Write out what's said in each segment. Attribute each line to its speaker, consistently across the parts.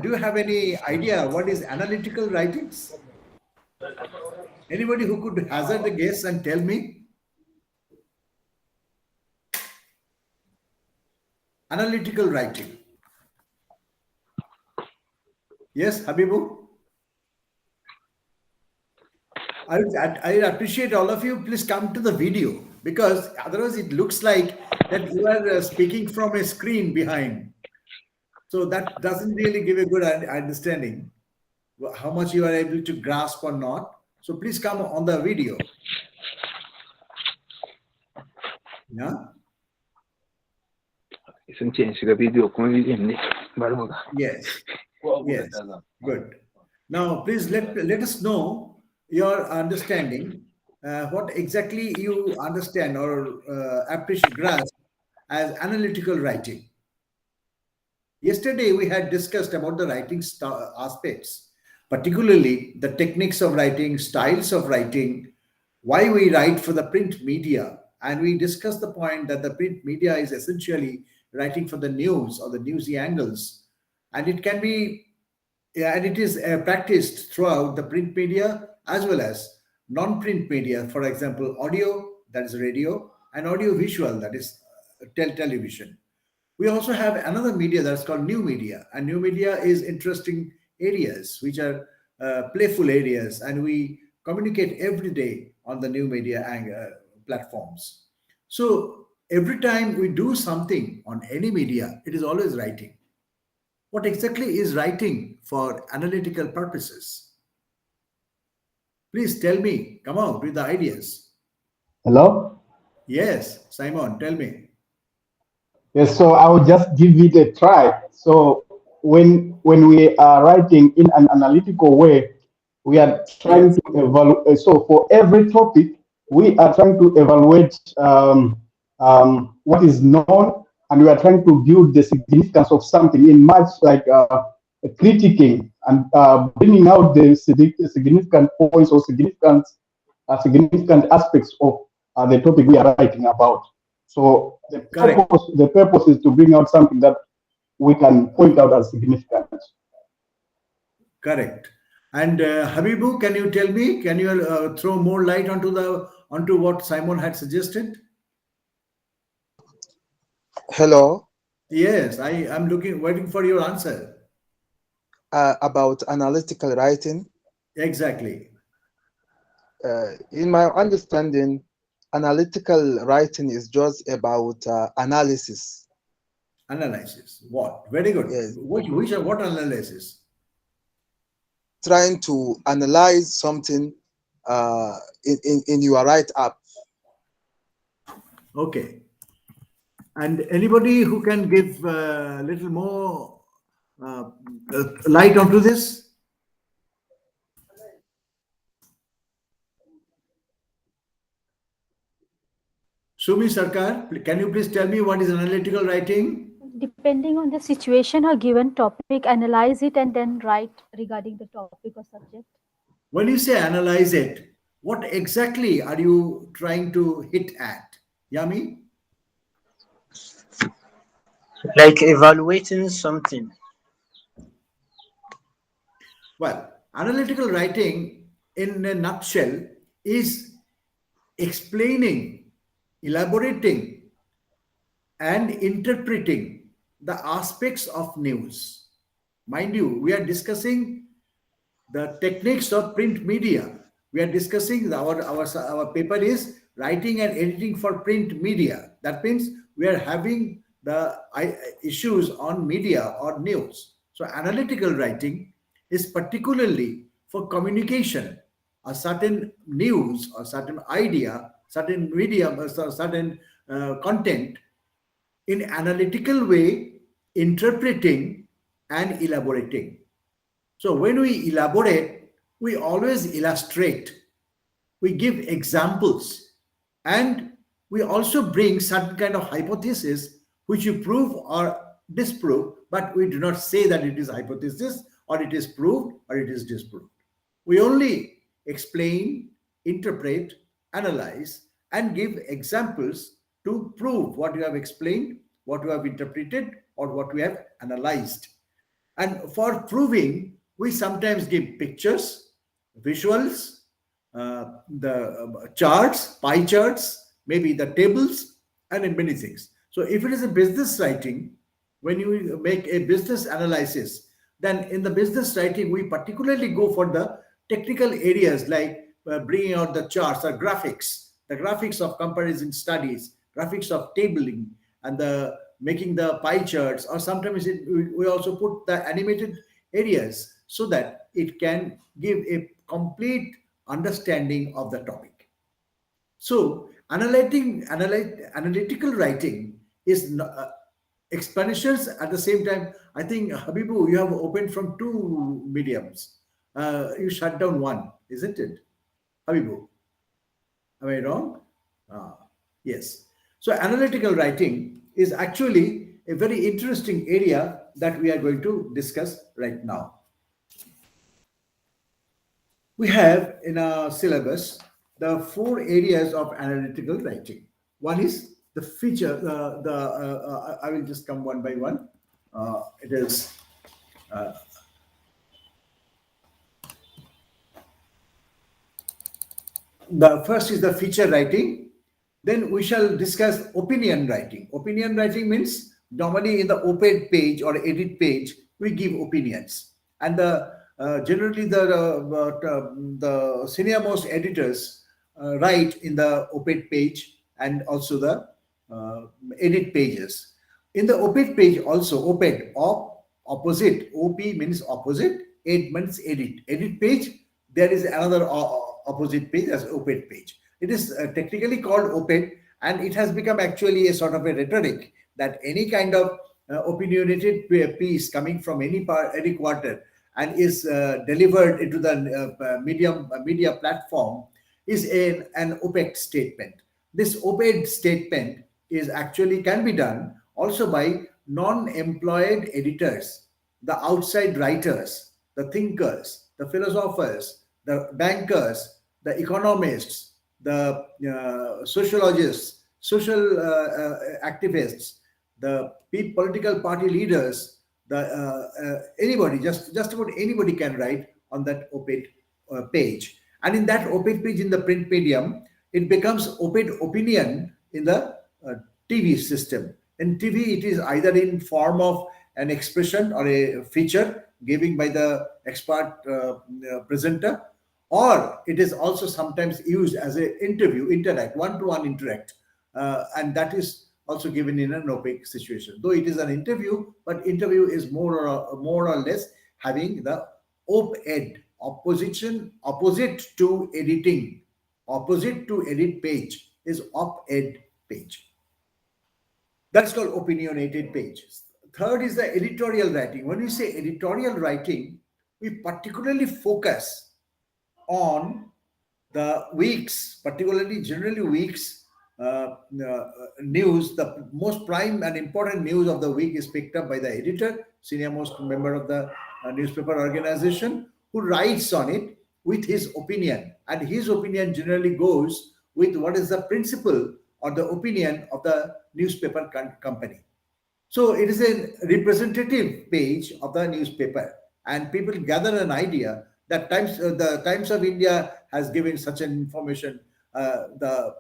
Speaker 1: do you have any idea what is analytical writings? Anybody who could hazard a guess and tell me? Analytical writing. Yes, Habibu? I appreciate all of you. Please come to the video because otherwise it looks like that you are speaking from a screen behind. So that doesn't really give a good understanding how much you are able to grasp or not. So please come on the video. Yeah. Yes. Yes. Good. Now, please let us know your understanding. What exactly you understand or appreciate grasp as analytical writing. Yesterday, we had discussed about the writing aspects, particularly the techniques of writing, styles of writing, why we write for the print media. And we discussed the point that the print media is essentially writing for the news or the newsy angles. And it can be, yeah, and it is practiced throughout the print media as well as non-print media. For example, audio, that is radio, and audio visual, that is television. We also have another media that's called new media, and new media is interesting areas which are playful areas, and we communicate every day on the new media platforms. So every time we do something on any media, it is always writing. What exactly is writing for analytical purposes? Please tell me. Come out with the ideas.
Speaker 2: Hello?
Speaker 1: Yes, Simon, tell me.
Speaker 2: Yes, so I will just give it a try. So when we are writing in an analytical way, we are trying
Speaker 1: Yes,
Speaker 2: to evaluate. So for every topic, we are trying to evaluate what is known, and we are trying to build the significance of something in much like critiquing and bringing out the significant points or significant aspects of the topic we are writing about. So
Speaker 1: correct,
Speaker 2: the purpose is to bring out something that we can point out as significant.
Speaker 1: correct. And Habibu, can you tell me? Can you throw more light onto what Simon had suggested?
Speaker 3: Hello,
Speaker 1: Yes, I am waiting for your answer.
Speaker 3: about analytical writing.
Speaker 1: Exactly.
Speaker 3: In my understanding, analytical writing is just about analysis.
Speaker 1: Analysis. What? Very good.
Speaker 3: Yes,
Speaker 1: What analysis?
Speaker 3: trying to analyze something in your write up.
Speaker 1: Okay. And anybody who can give a little more light onto this? Sumi Sarkar, can you please tell me what is analytical writing?
Speaker 4: Depending on the situation or given topic, analyze it and then write regarding the topic or subject.
Speaker 1: When you say analyze it, what exactly are you trying to hit at? Yami?
Speaker 5: Like evaluating something.
Speaker 1: Well, analytical writing in a nutshell is explaining, elaborating, and interpreting the aspects of news. Mind you, we are discussing the techniques of print media. We are discussing our paper is writing and editing for print media. That means we are having the issues on media or news. So analytical writing is particularly for communication, a certain news or certain idea, certain medium or certain content in analytical way, interpreting and elaborating. So when we elaborate, we always illustrate, we give examples, and we also bring certain kind of hypothesis which you prove or disprove, but we do not say that it is hypothesis or it is proved or it is disproved. We only explain, interpret, analyze, and give examples to prove what you have explained, what you have interpreted, or what we have analyzed. And for proving, we sometimes give pictures, visuals, the charts, pie charts, maybe the tables, and in many things. So if it is a business writing, when you make a business analysis, then in the business writing, we particularly go for the technical areas like bringing out the charts or graphics, the graphics of comparison studies, graphics of tabling, and the making the pie charts, or sometimes we also put the animated areas so that it can give a complete understanding of the topic. So analytical writing is explanations at the same time. I think, Habibu, you have opened from two mediums. You shut down one, isn't it, Habibu? Am I wrong? Yes. So analytical writing is actually a very interesting area that we are going to discuss right now. We have in our syllabus the four areas of analytical writing. One is the feature. I will just come one by one. It is the first is the feature writing. Then we shall discuss opinion writing. Opinion writing means normally in the op-ed page or edit page, we give opinions. And generally the senior most editors write in the op-ed page and also the edit pages. In the op-ed page also, op-ed, opposite, op means opposite, ed means edit. Edit page, there is another opposite page as op-ed page. It is technically called op-ed, and it has become actually a sort of a rhetoric that any kind of opinionated piece coming from any quarter and is delivered into the media platform is an op-ed statement. This op-ed statement is actually can be done also by non-employed editors, the outside writers, the thinkers, the philosophers, the bankers, the economists, the sociologists, social activists, the political party leaders, anybody, just about anybody can write on that op-ed page. And in that op-ed page in the print medium, it becomes op-ed opinion in the TV system. In TV, it is either in form of an expression or a feature given by the expert presenter, or it is also sometimes used as an interview, one-to-one interact, and that is also given in an opaque situation. Though it is an interview, but interview is more or less having the op-ed, opposite to editing, opposite to edit page is op-ed page. That's called opinionated page. Third is the editorial writing. When we say editorial writing, we particularly focus on the weeks, particularly generally weeks news. The most prime and important news of the week is picked up by the editor, senior most member of the newspaper organization, who writes on it with his opinion. And his opinion generally goes with what is the principle or the opinion of the newspaper company. So it is a representative page of the newspaper, and people gather an idea that the Times of India has given such an information, the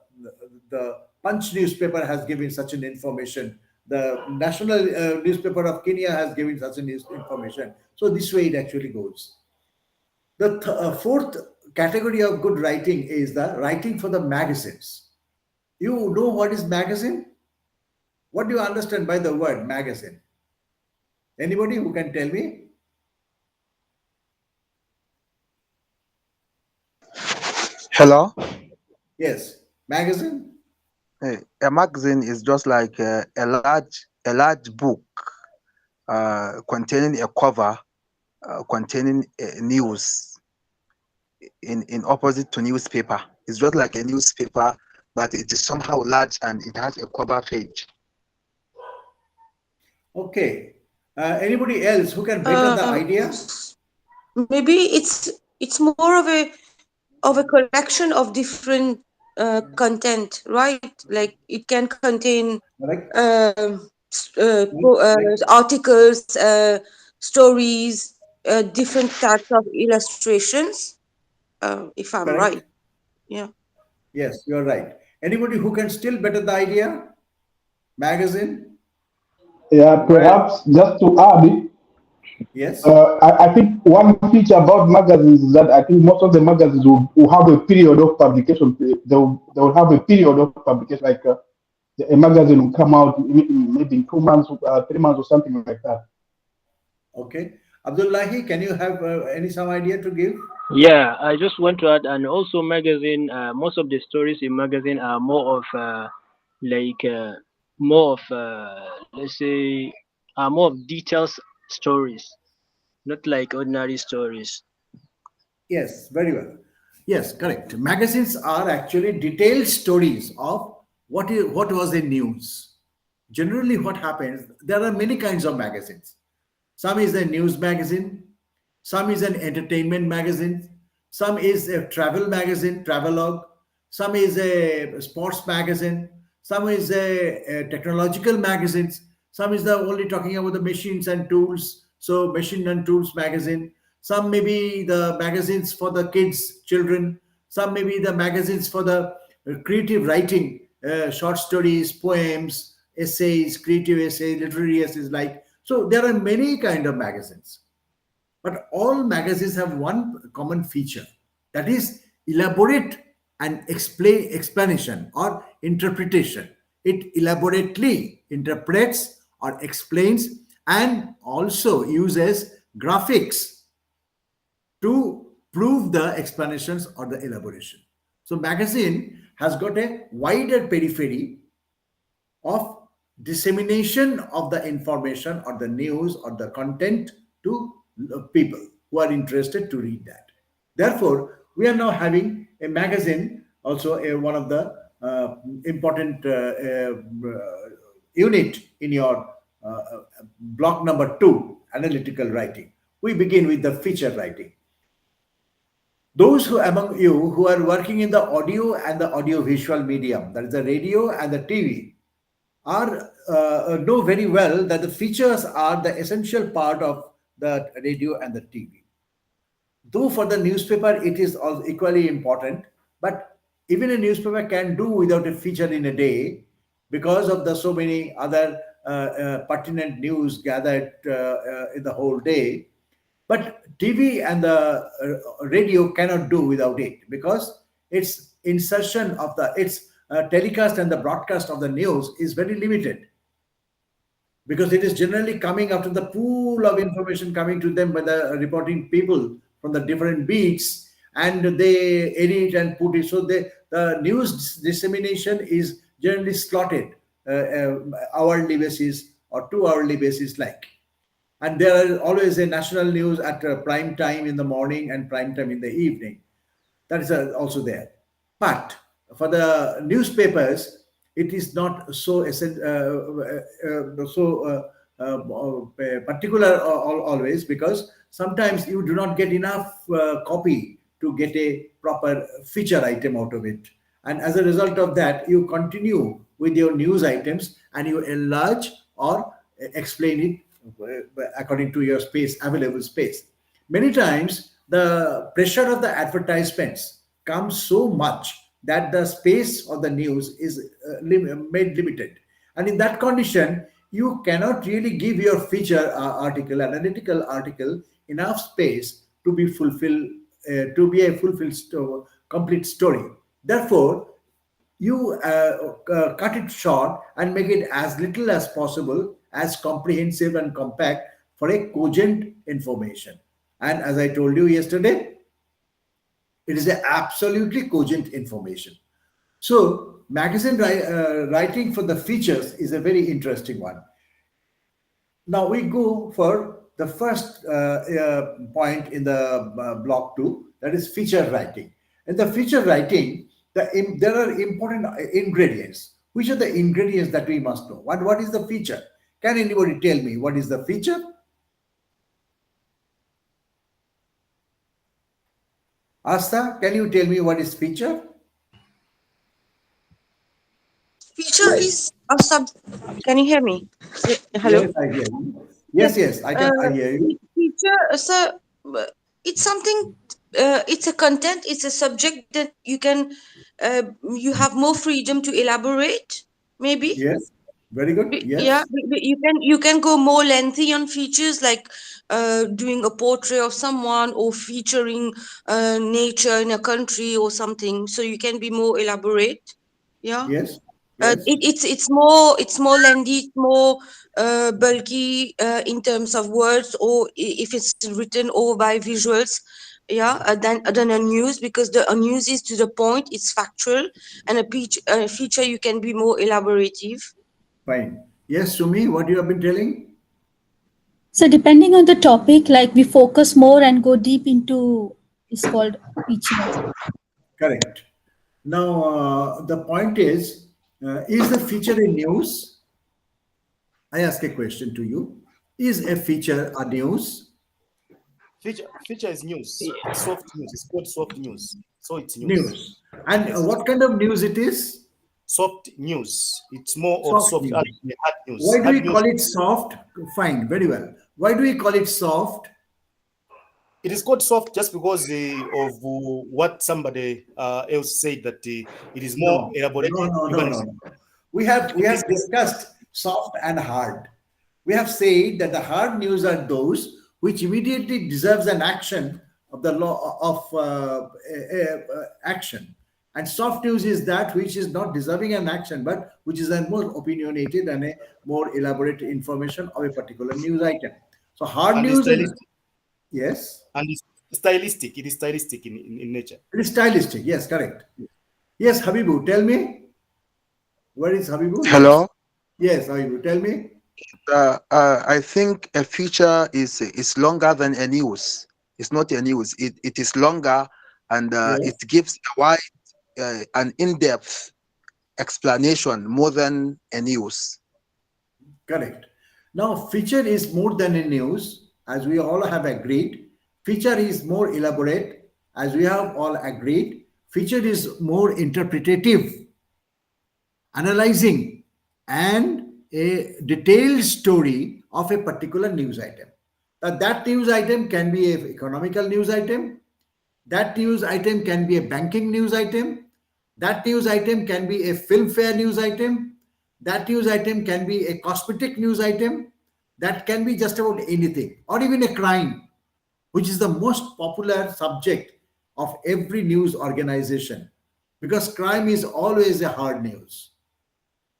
Speaker 1: Punch newspaper has given such an information, the national newspaper of Kenya has given such an information. So this way it actually goes. The fourth category of good writing is the writing for the magazines. You know what is magazine? What do you understand by the word magazine? Anybody who can tell me?
Speaker 3: Hello?
Speaker 1: Yes, magazine.
Speaker 3: A magazine is just like a large book containing a cover containing news in opposite to newspaper. It's just like a newspaper, but it is somehow large and it has a cover page.
Speaker 1: Okay. Anybody else who can break up the idea?
Speaker 6: Maybe it's more of a collection of different content, right? Like it can contain articles, stories, different types of illustrations, if I'm right.
Speaker 1: Correct?
Speaker 6: Yeah.
Speaker 1: Yes, you're right. Anybody who can still better the idea? Magazine?
Speaker 2: Yeah,
Speaker 5: Well,
Speaker 2: perhaps just to add,
Speaker 1: Yes.
Speaker 2: I think one feature about magazines is that I think most of the magazines will have a period of publication. They will have a period of publication, like a magazine will come out maybe in 2 months, 3 months, or something like that.
Speaker 1: Okay. Abdullahi, can you have any some idea to give?
Speaker 5: yeah, I just want to add, and also magazine. Most of the stories in magazine are more of like more of let's say more of details stories, not like ordinary stories.
Speaker 1: Yes, very well. Yes, correct. Magazines are actually detailed stories of what was in news. Generally, what happens, there are many kinds of magazines. Some is a news magazine, some is an entertainment magazine, some is a travel magazine, travelogue, some is a sports magazine, some is a technological magazines, some is the only talking about the machines and tools, so machine and tools magazine. Some may be the magazines for the kids, children. Some may be the magazines for the creative writing, short stories, poems, essays, creative essays, literary essays. Like so, there are many kind of magazines, but all magazines have one common feature, that is elaborate and explain explanation or interpretation. It elaborately interprets or explains and also uses graphics to prove the explanations or the elaboration. So magazine has got a wider periphery of dissemination of the information or the news or the content to people who are interested to read that. Therefore, we are now having a magazine, also one of the important unit in your block number 2, analytical writing. We begin with the feature writing. Those who among you who are working in the audio and the audio visual medium, that is the radio and the TV, are know very well that the features are the essential part of the radio and the TV. Though for the newspaper it is all equally important, but even a newspaper can do without a feature in a day because of the so many other pertinent news gathered in the whole day. But TV and the radio cannot do without it because its insertion of the its telecast and the broadcast of the news is very limited, because it is generally coming after the pool of information coming to them by the reporting people from the different beats, and they edit and put it. So the news dissemination is generally slotted hourly basis or 2 hourly basis, like. And there is always a national news at prime time in the morning and prime time in the evening. That is also there. But for the newspapers, it is not so particular always, because sometimes you do not get enough copy to get a proper feature item out of it. And as a result of that, you continue with your news items and you enlarge or explain it according to your space, available space. Many times, the pressure of the advertisements comes so much that the space of the news is made limited. And in that condition, you cannot really give your feature article, analytical article, enough space to be fulfilled, to be a fulfilled complete story. Therefore, you cut it short and make it as little as possible, as comprehensive and compact for a cogent information. And as I told you yesterday, it is a absolutely cogent information. So magazine writing for the features is a very interesting one. Now we go for the first point in the block 2, that is feature writing. In the feature writing, there are important ingredients. Which are the ingredients that we must know? What is the feature? Can anybody tell me what is the feature? Asta, can you tell me what is feature?
Speaker 6: Feature is a sub. Can you hear me? Hello.
Speaker 1: Yes, I hear you. Yes, yes, I hear you.
Speaker 6: Feature, so it's something. It's a content. It's a subject that you can. You have more freedom to elaborate. Maybe.
Speaker 1: Yes, very good.
Speaker 6: Yeah,
Speaker 1: Yes,
Speaker 6: you can go more lengthy on features like doing a portrait of someone or featuring nature in a country or something. So you can be more elaborate. Yeah.
Speaker 1: yes, yes,
Speaker 6: It's more lengthy, it's more bulky in terms of words, or if it's written over by visuals, yeah, than a news, because a news is to the point, it's factual, and a feature you can be more elaborative.
Speaker 1: fine. Yes, Sumi, what you have been telling?
Speaker 4: So depending on the topic, like we focus more and go deep into is called feature.
Speaker 1: Correct. Now, the point is the feature in news? I ask a question to you. Is a feature a news?
Speaker 7: Feature is news. It's soft news. It's called soft news. So it's news.
Speaker 1: News. And
Speaker 7: Yes.
Speaker 1: what kind of news it is?
Speaker 7: Soft news. It's more of
Speaker 1: Soft
Speaker 7: soft
Speaker 1: news.
Speaker 7: hard news.
Speaker 1: Why do
Speaker 7: Hard
Speaker 1: we
Speaker 7: news.
Speaker 1: call it soft? Fine, very well. Why do we call it soft?
Speaker 7: It is called soft just because of what somebody else said, that it is more
Speaker 1: No,
Speaker 7: elaborated.
Speaker 1: no, no, no,
Speaker 7: Even
Speaker 1: no, no. We have discussed soft and hard. We have said that the hard news are those which immediately deserves an action of the law of action, and soft news is that which is not deserving an action, but which is a more opinionated and a more elaborate information of a particular news item. So hard
Speaker 7: and it's
Speaker 1: news is
Speaker 7: stylistic.
Speaker 1: yes,
Speaker 7: And it's stylistic. It is stylistic in nature.
Speaker 1: it is stylistic. Yes, correct. Yes, Habibu, tell me. Where is Habibu? Yes.
Speaker 3: Hello.
Speaker 1: Yes, Habibu, tell me.
Speaker 3: I think a feature is longer than a news. It's not a news. It is longer, and it
Speaker 1: Yes,
Speaker 3: gives a wide and in-depth explanation more than a news.
Speaker 1: correct. Now, feature is more than a news, as we all have agreed. Feature is more elaborate, as we have all agreed. Feature is more interpretative, analyzing, and a detailed story of a particular news item. Now, that news item can be an economical news item. That news item can be a banking news item. That news item can be a filmfare news item. That news item can be a cosmetic news item. That can be just about anything, or even a crime, which is the most popular subject of every news organization, because crime is always a hard news,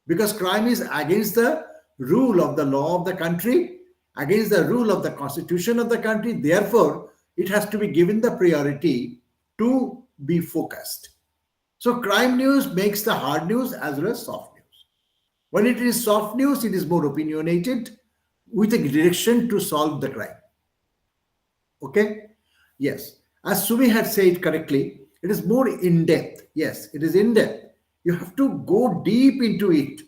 Speaker 1: because crime is against the rule of the law of the country, against the rule of the constitution of the country. Therefore, it has to be given the priority to be focused. So, crime news makes the hard news as well as soft news. When it is soft news, it is more opinionated with a direction to solve the crime. Okay? Yes. As Sumi had said correctly, it is more in depth. Yes, it is in depth. You have to go deep into it,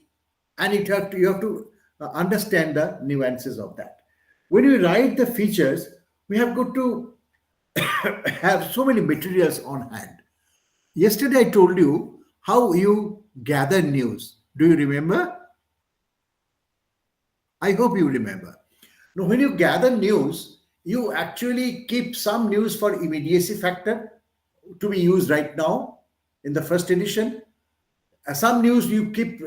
Speaker 1: and you have to understand the nuances of that. When we write the features, we have got to have so many materials on hand. Yesterday, I told you how you gather news. Do you remember? I hope you remember. Now, when you gather news, you actually keep some news for immediacy factor to be used right now in the first edition. Some news you keep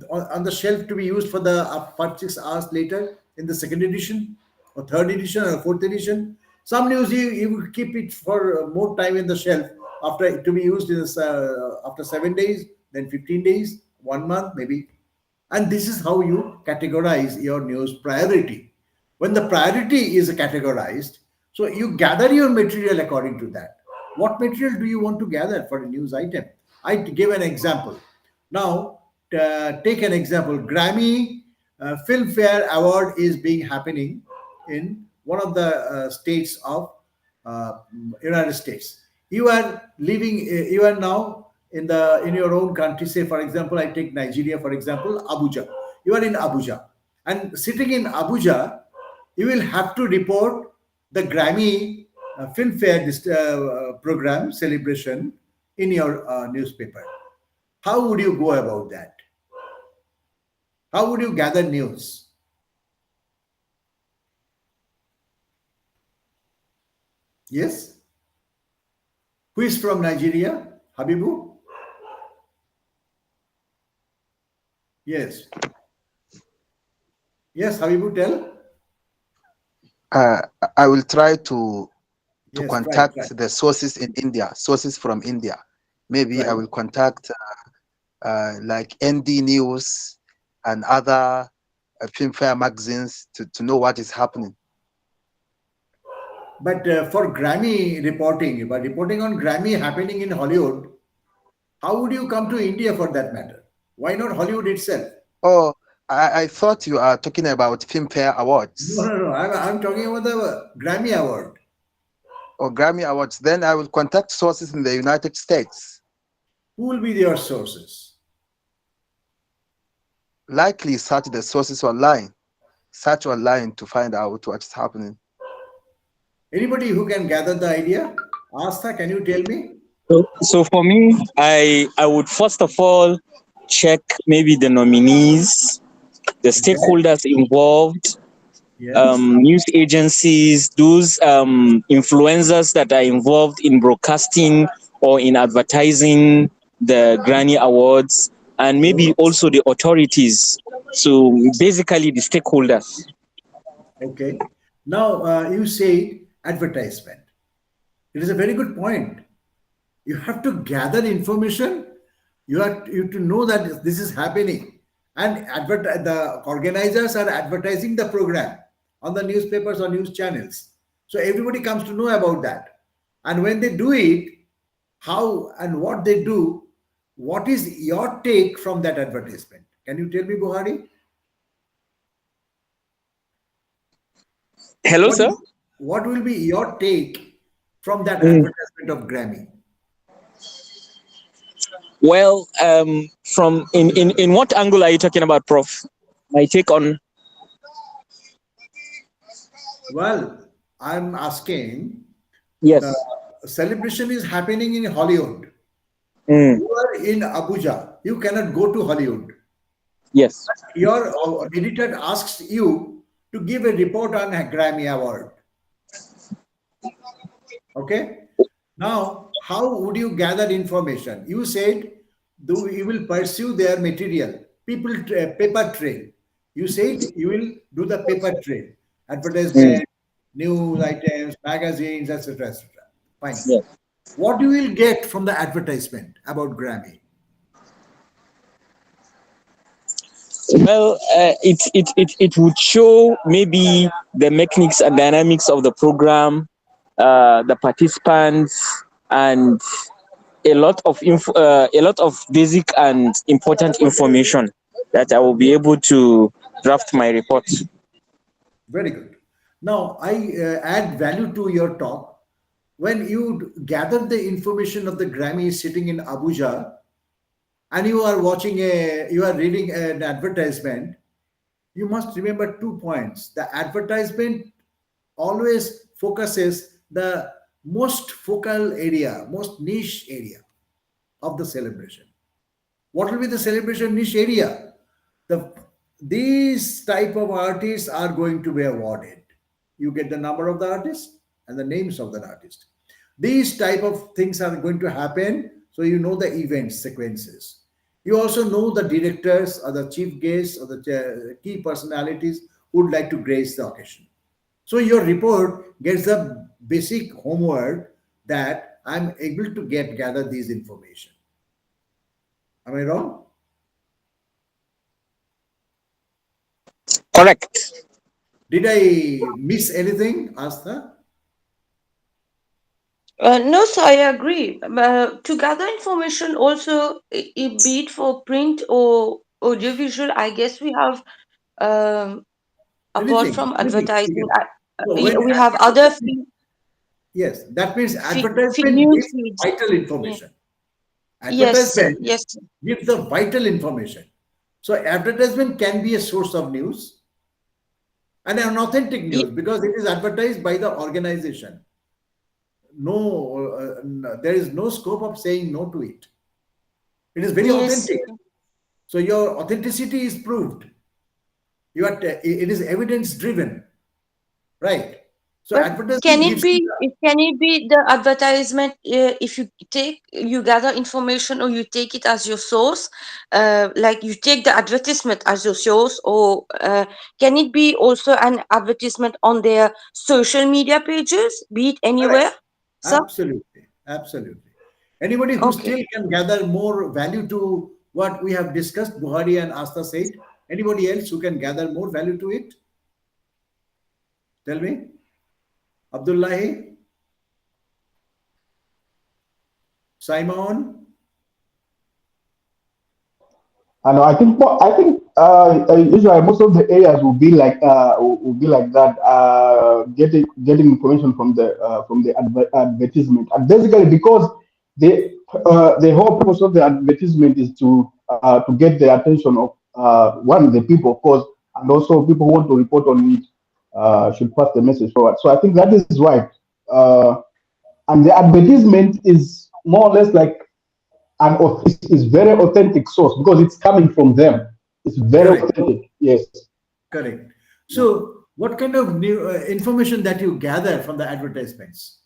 Speaker 1: on the shelf to be used for the 5 6 hours later in the second edition or third edition or fourth edition. Some news you keep it for more time in the shelf after to be used in after 7 days, then 15 days, 1 month maybe. And this is how you categorize your news priority. When the priority is categorized, so you gather your material according to that. What material do you want to gather for a news item? I give an example. Now, take an example. Grammy Filmfare Award is being happening in one of the states of uh, United States. You are living, you are now in your own country. Say, for example, I take Nigeria, for example, Abuja. You are in Abuja, and sitting in Abuja, you will have to report the Grammy Filmfare program celebration in your newspaper. How would you go about that? How would you gather news? Yes. Who is from Nigeria? Habibu? Yes. Yes, Habibu, tell.
Speaker 3: I will try to
Speaker 1: Yes,
Speaker 3: contact
Speaker 1: try.
Speaker 3: the sources in India, sources from India. Maybe I
Speaker 1: Right.
Speaker 3: will contact like ND News and other filmfare magazines to know what is happening.
Speaker 1: But for Grammy reporting, but reporting on Grammy happening in Hollywood, how would you come to India for that matter? Why not Hollywood itself?
Speaker 3: Oh, I thought you are talking about filmfare
Speaker 1: No,
Speaker 3: awards
Speaker 1: no, no. I'm talking about the Grammy Award.
Speaker 3: or Grammy awards. Then I will contact sources in the United States.
Speaker 1: Who will be your sources?
Speaker 3: Likely search the sources online. Search online to find out what's happening.
Speaker 1: Anybody who can gather the idea? Asta, can you tell me?
Speaker 8: So for me, I would first of all check maybe the nominees, the stakeholders involved,
Speaker 1: Yes.
Speaker 8: news agencies, those influencers that are involved in broadcasting or in advertising the Grammy Awards, and maybe also the authorities. So basically the stakeholders.
Speaker 1: Okay. Now you say advertisement. It is a very good point. You have to gather information. You to know that this is happening, and the organizers are advertising the program on the newspapers or news channels. So everybody comes to know about that. And when they do it, how and what they do, what is your take from that advertisement? Can you tell me, Buhari?
Speaker 8: Hello,
Speaker 1: What
Speaker 8: sir.
Speaker 1: what will be your take from that advertisement of Grammy?
Speaker 8: Well, from in what angle are you talking about, Prof? My take on.
Speaker 1: Well, I'm asking the
Speaker 8: Yes.
Speaker 1: celebration is happening in Hollywood.
Speaker 8: Mm,
Speaker 1: You are in Abuja. You cannot go to Hollywood.
Speaker 8: yes.
Speaker 1: Your editor asks you to give a report on a Grammy Award. Okay. Now, how would you gather information? You said you will pursue their material, paper trail. You said you will do the paper trail,
Speaker 8: Mm,
Speaker 1: advertisement, news items, magazines, etc., etc. Fine.
Speaker 8: yes.
Speaker 1: What you will get from the advertisement about Grammy?
Speaker 8: Well, it would show maybe the mechanics and dynamics of the program, the participants, and a lot of basic and important information that I will be able to draft my report.
Speaker 1: Very good. Now, I add value to your talk. When you gather the information of the Grammy sitting in Abuja, and you are you are reading an advertisement, you must remember 2 points. The advertisement always focuses the most focal area, most niche area of the celebration. What will be the celebration niche area? The these type of artists are going to be awarded. You get the number of the artist and the names of the artist. These type of things are going to happen, so you know the event sequences. You also know the directors or the chief guests or the key personalities who would like to grace the occasion. So your report gets the basic homework that I'm able to gather these information. Am I wrong?
Speaker 8: Correct.
Speaker 1: Did I miss anything, Asta?
Speaker 6: No, sir, I agree. To gather information also, be it for print or audiovisual, I guess we have, apart
Speaker 1: Anything,
Speaker 6: from
Speaker 1: anything.
Speaker 6: advertising,
Speaker 1: So when
Speaker 6: we have other
Speaker 1: yes, that means
Speaker 6: feed
Speaker 1: advertisement
Speaker 6: news
Speaker 1: gives
Speaker 6: feeds.
Speaker 1: vital
Speaker 6: Yeah.
Speaker 1: information.
Speaker 6: Yes, sir.
Speaker 1: Advertisement
Speaker 6: Yes, sir.
Speaker 1: gives the vital information. So advertisement can be a source of news and an authentic news because it is advertised by the organization. There is no scope of saying no to it. It is very
Speaker 6: Yes.
Speaker 1: authentic. So your authenticity is proved. It is evidence driven, right? So
Speaker 6: But
Speaker 1: advertising
Speaker 6: can it
Speaker 1: gives you
Speaker 6: be? Can it be the advertisement? If you gather information, or you take it as your source, like you take the advertisement as your source, or can it be also an advertisement on their social media pages, be it
Speaker 1: correct.
Speaker 6: anywhere? So,
Speaker 1: Absolutely, absolutely. Anybody who
Speaker 6: okay.
Speaker 1: still can gather more value to what we have discussed, Buhari and Asta said. Anybody else who can gather more value to it? Tell me, Abdullahi, Simon.
Speaker 2: And usually most of the areas will be like that. Getting information from the advertisement, and basically because the whole purpose of the advertisement is to get the attention of one, the people, of course, and also people who want to report on it should pass the message forward. So I think that is why, and the advertisement is more or less like is very authentic source because it's coming from them. It's very
Speaker 1: Correct,
Speaker 2: authentic. Yes.
Speaker 1: correct. So, what kind of new information that you gather from the advertisements?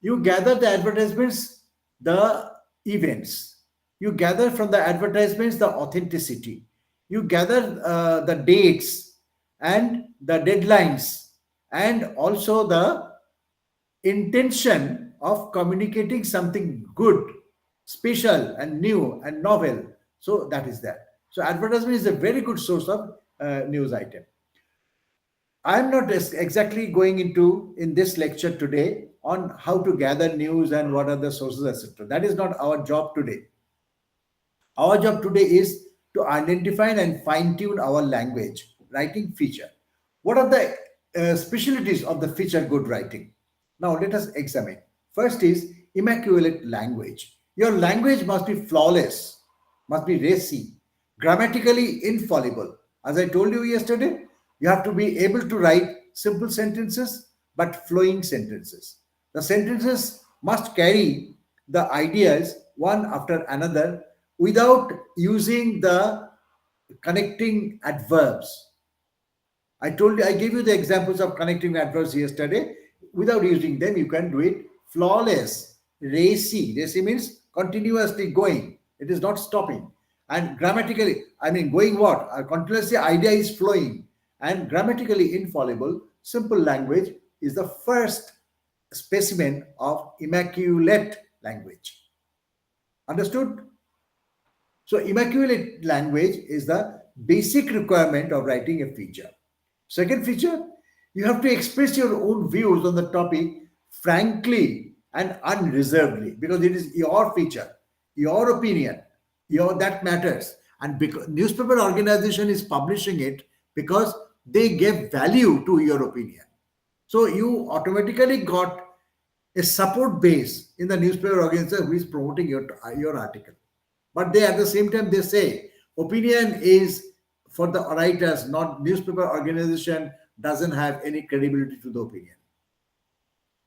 Speaker 1: You gather the advertisements, the events. You gather from the advertisements the authenticity. You gather the dates and the deadlines, and also the intention of communicating something good, special, and new and novel. So that is that. So advertisement is a very good source of news item. I'm not exactly going into in this lecture today on how to gather news and what are the sources, etc. That is not our job today. Our job today is to identify and fine tune our language writing feature. What are the specialties of the feature good writing? Now let us examine. First is immaculate language. Your language must be flawless, must be racy, grammatically infallible. As I told you yesterday, you have to be able to write simple sentences but flowing sentences. The sentences must carry the ideas one after another without using the connecting adverbs. I gave you the examples of connecting adverbs yesterday. Without using them, you can do it flawless, racy. Racy means continuously going. It is not stopping. And grammatically, I mean, going what? Continuously, idea is flowing. And grammatically infallible, simple language is the first specimen of immaculate language. Understood? So, immaculate language is the basic requirement of writing a feature. Second feature, you have to express your own views on the topic frankly and unreservedly because it is your feature, your opinion, your that matters. And because newspaper organization is publishing it because they give value to your opinion. So you automatically got a support base in the newspaper organization who is promoting your article. But they at the same time they say opinion is for the writers, not newspaper organization doesn't have any credibility to the opinion.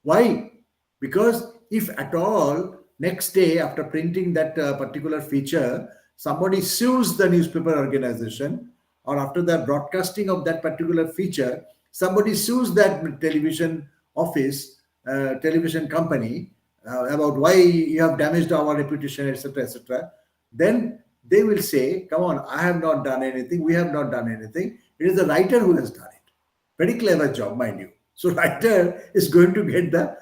Speaker 1: Why? Because if at all next day after printing that particular feature, somebody sues the newspaper organization, or after the broadcasting of that particular feature, somebody sues that television office, television company about why you have damaged our reputation, etc., etc., then they will say, come on, I have not done anything, we have not done anything. It is the writer who has done it. Very clever job, mind you. So writer is going to get the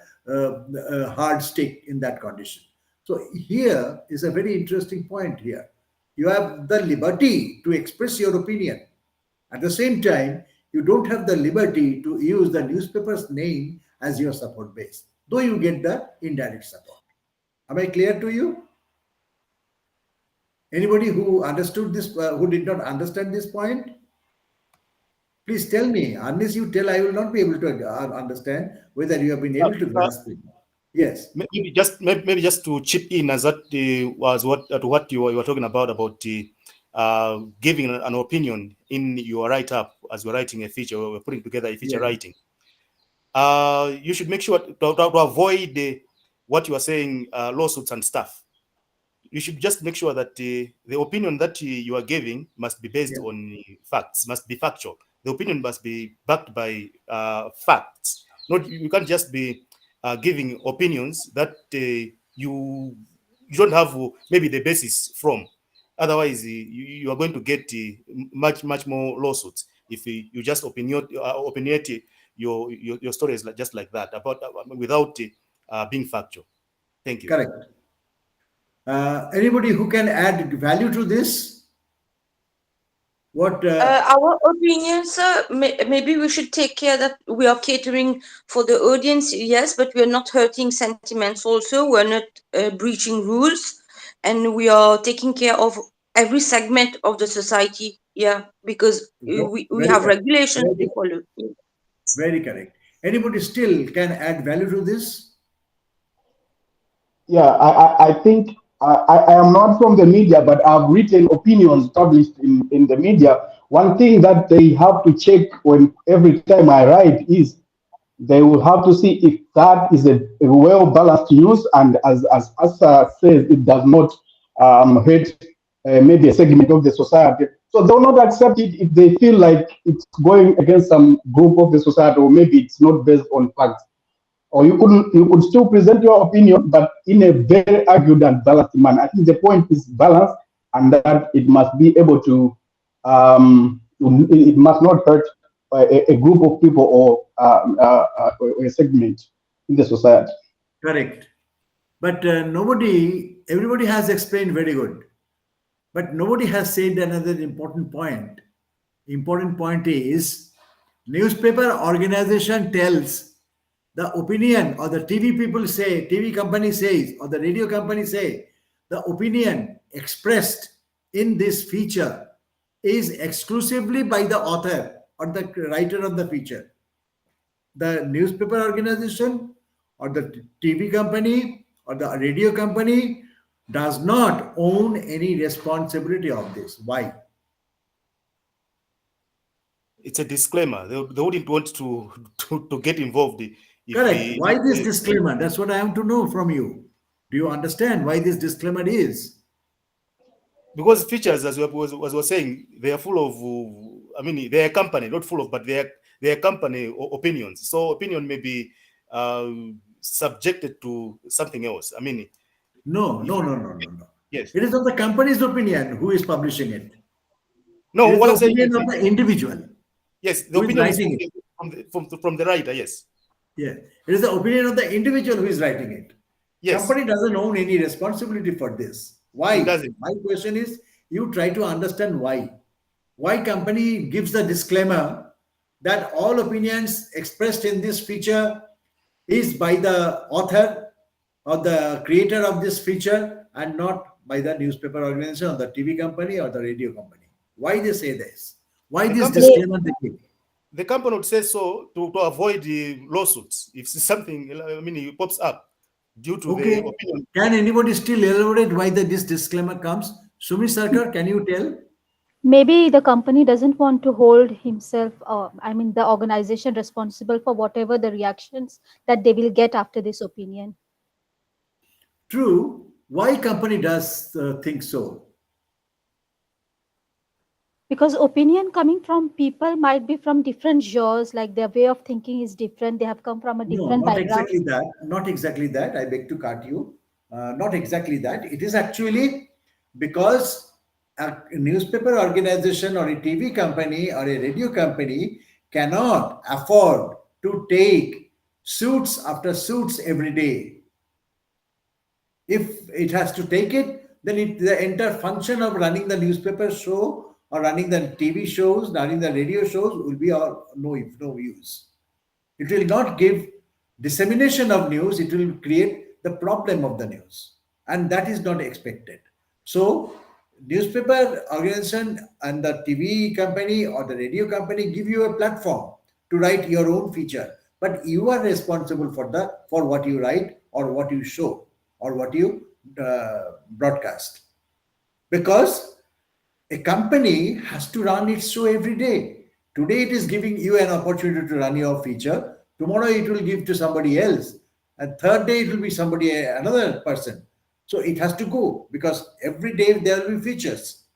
Speaker 1: hard stick in that condition. So here is a very interesting point here. You have the liberty to express your opinion. At the same time, you don't have the liberty to use the newspaper's name as your support base, though you get the indirect support. Am I clear to you? Anybody who understood this, who did not understand this point? Please tell me. Unless you tell, I will not be able to understand whether you have been able to grasp it. Yes.
Speaker 7: Maybe just to chip in, as that was what you were talking about giving an opinion in your write-up as you're writing a feature, or we're putting together a feature writing. You should make sure to avoid what you are saying, lawsuits and stuff. You should just make sure that the opinion that you are giving must be based on facts, must be factual. The opinion must be backed by facts. Not you can't just be giving opinions that you don't have maybe the basis from. Otherwise, you are going to get much more lawsuits if you just opinionate your stories just like that about without being factual. Thank you.
Speaker 1: Correct. Anybody who can add value to this? What?
Speaker 6: Our opinion, sir, maybe we should take care that we are catering for the audience, yes, but we are not hurting sentiments also. We're not breaching rules, and we are taking care of every segment of the society, yeah, because we
Speaker 1: Very
Speaker 6: have
Speaker 1: correct.
Speaker 6: regulations
Speaker 1: Very,
Speaker 6: to follow.
Speaker 1: very correct. Anybody still can add value to this?
Speaker 2: Yeah, I think I am not from the media, but I've written opinions published in the media. One thing that they have to check when every time I write is they will have to see if that is a well balanced news, and as Asa says, it does not hurt maybe a segment of the society. So they will not accept it if they feel like it's going against some group of the society, or maybe it's not based on facts. Or you could still present your opinion, but in a very argued and balanced manner. I think the point is balance, and that it must be able to it must not hurt a group of people or a segment in the society.
Speaker 1: Correct. But everybody has explained very good. But nobody has said another important point. Important point is newspaper organization tells the opinion, or the TV people say, TV company says, or the radio company say, the opinion expressed in this feature is exclusively by the author or the writer of the feature. The newspaper organization or the TV company or the radio company does not own any responsibility of this. Why?
Speaker 7: It's a disclaimer. They wouldn't want to get involved.
Speaker 1: Correct. Why this disclaimer? That's what I want to know from you. Do you understand why this disclaimer is?
Speaker 7: Because features, as we were saying, they are full of, I mean, they are company, not full of, but they are company opinions. So opinion may be subjected to something else. I mean,
Speaker 1: No.
Speaker 7: Yes.
Speaker 1: It is not the company's opinion who is publishing it.
Speaker 7: No,
Speaker 1: it is
Speaker 7: what
Speaker 1: the
Speaker 7: I'm saying
Speaker 1: opinion
Speaker 7: is,
Speaker 1: of the individual.
Speaker 7: Yes, the
Speaker 1: who is
Speaker 7: opinion is
Speaker 1: writing it.
Speaker 7: from the writer, yes.
Speaker 1: Yeah, it is the opinion of the individual who is writing it.
Speaker 7: Yes.
Speaker 1: Company doesn't own any responsibility for this. Why?
Speaker 7: It doesn't.
Speaker 1: My question is, you try to understand why. Why company gives the disclaimer that all opinions expressed in this feature is by the author or the creator of this feature and not by the newspaper organization or the TV company or the radio company. Why they say this? Why
Speaker 7: The
Speaker 1: this
Speaker 7: company-
Speaker 1: disclaimer they give?
Speaker 7: The company would say so to avoid the lawsuits. If something, I mean, it pops up due to
Speaker 1: Okay.
Speaker 7: the opinion.
Speaker 1: Can anybody still elaborate why this disclaimer comes? Sumi Sarkar, can you tell?
Speaker 4: Maybe the company doesn't want to hold himself, the organization responsible for whatever the reactions that they will get after this opinion.
Speaker 1: True. Why company does think so?
Speaker 4: Because opinion coming from people might be from different genres, like their way of thinking is different. They have come from a
Speaker 1: No,
Speaker 4: different
Speaker 1: not
Speaker 4: background.
Speaker 1: exactly that. Not exactly that. I beg to cut you. Not exactly that. It is actually because a newspaper organization or a TV company or a radio company cannot afford to take suits after suits every day. If it has to take it, then the entire function of running the newspaper show or running the TV shows, running the radio shows will be of no use. It will not give dissemination of news, it will create the problem of the news. And that is not expected. So, newspaper organization and the TV company or the radio company give you a platform to write your own feature. But you are responsible for what you write or what you show or what you broadcast. Because a company has to run its show every day. Today it is giving you an opportunity to run your feature. Tomorrow it will give to somebody else. And third day it will be another person. So it has to go because every day there will be features.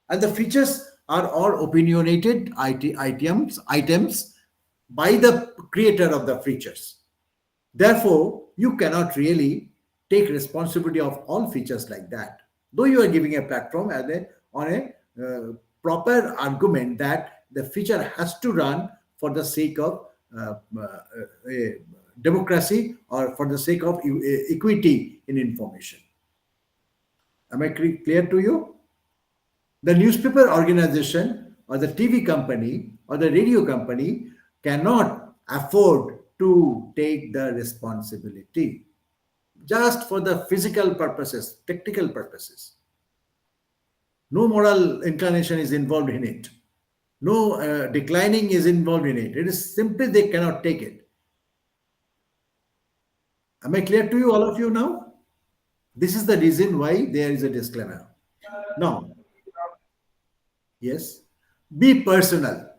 Speaker 1: And the features are all opinionated items by the creator of the features. Therefore, you cannot really take responsibility of all features like that. Though you are giving a platform as on a proper argument that the feature has to run for the sake of democracy or for the sake of equity in information. Am I clear to you? The newspaper organization or the TV company or the radio company cannot afford to take the responsibility just for the physical purposes, technical purposes. No moral inclination is involved in it. No declining is involved in it. It is simply they cannot take it. Am I clear to you, all of you now? This is the reason why there is a disclaimer. Now, yes, be personal.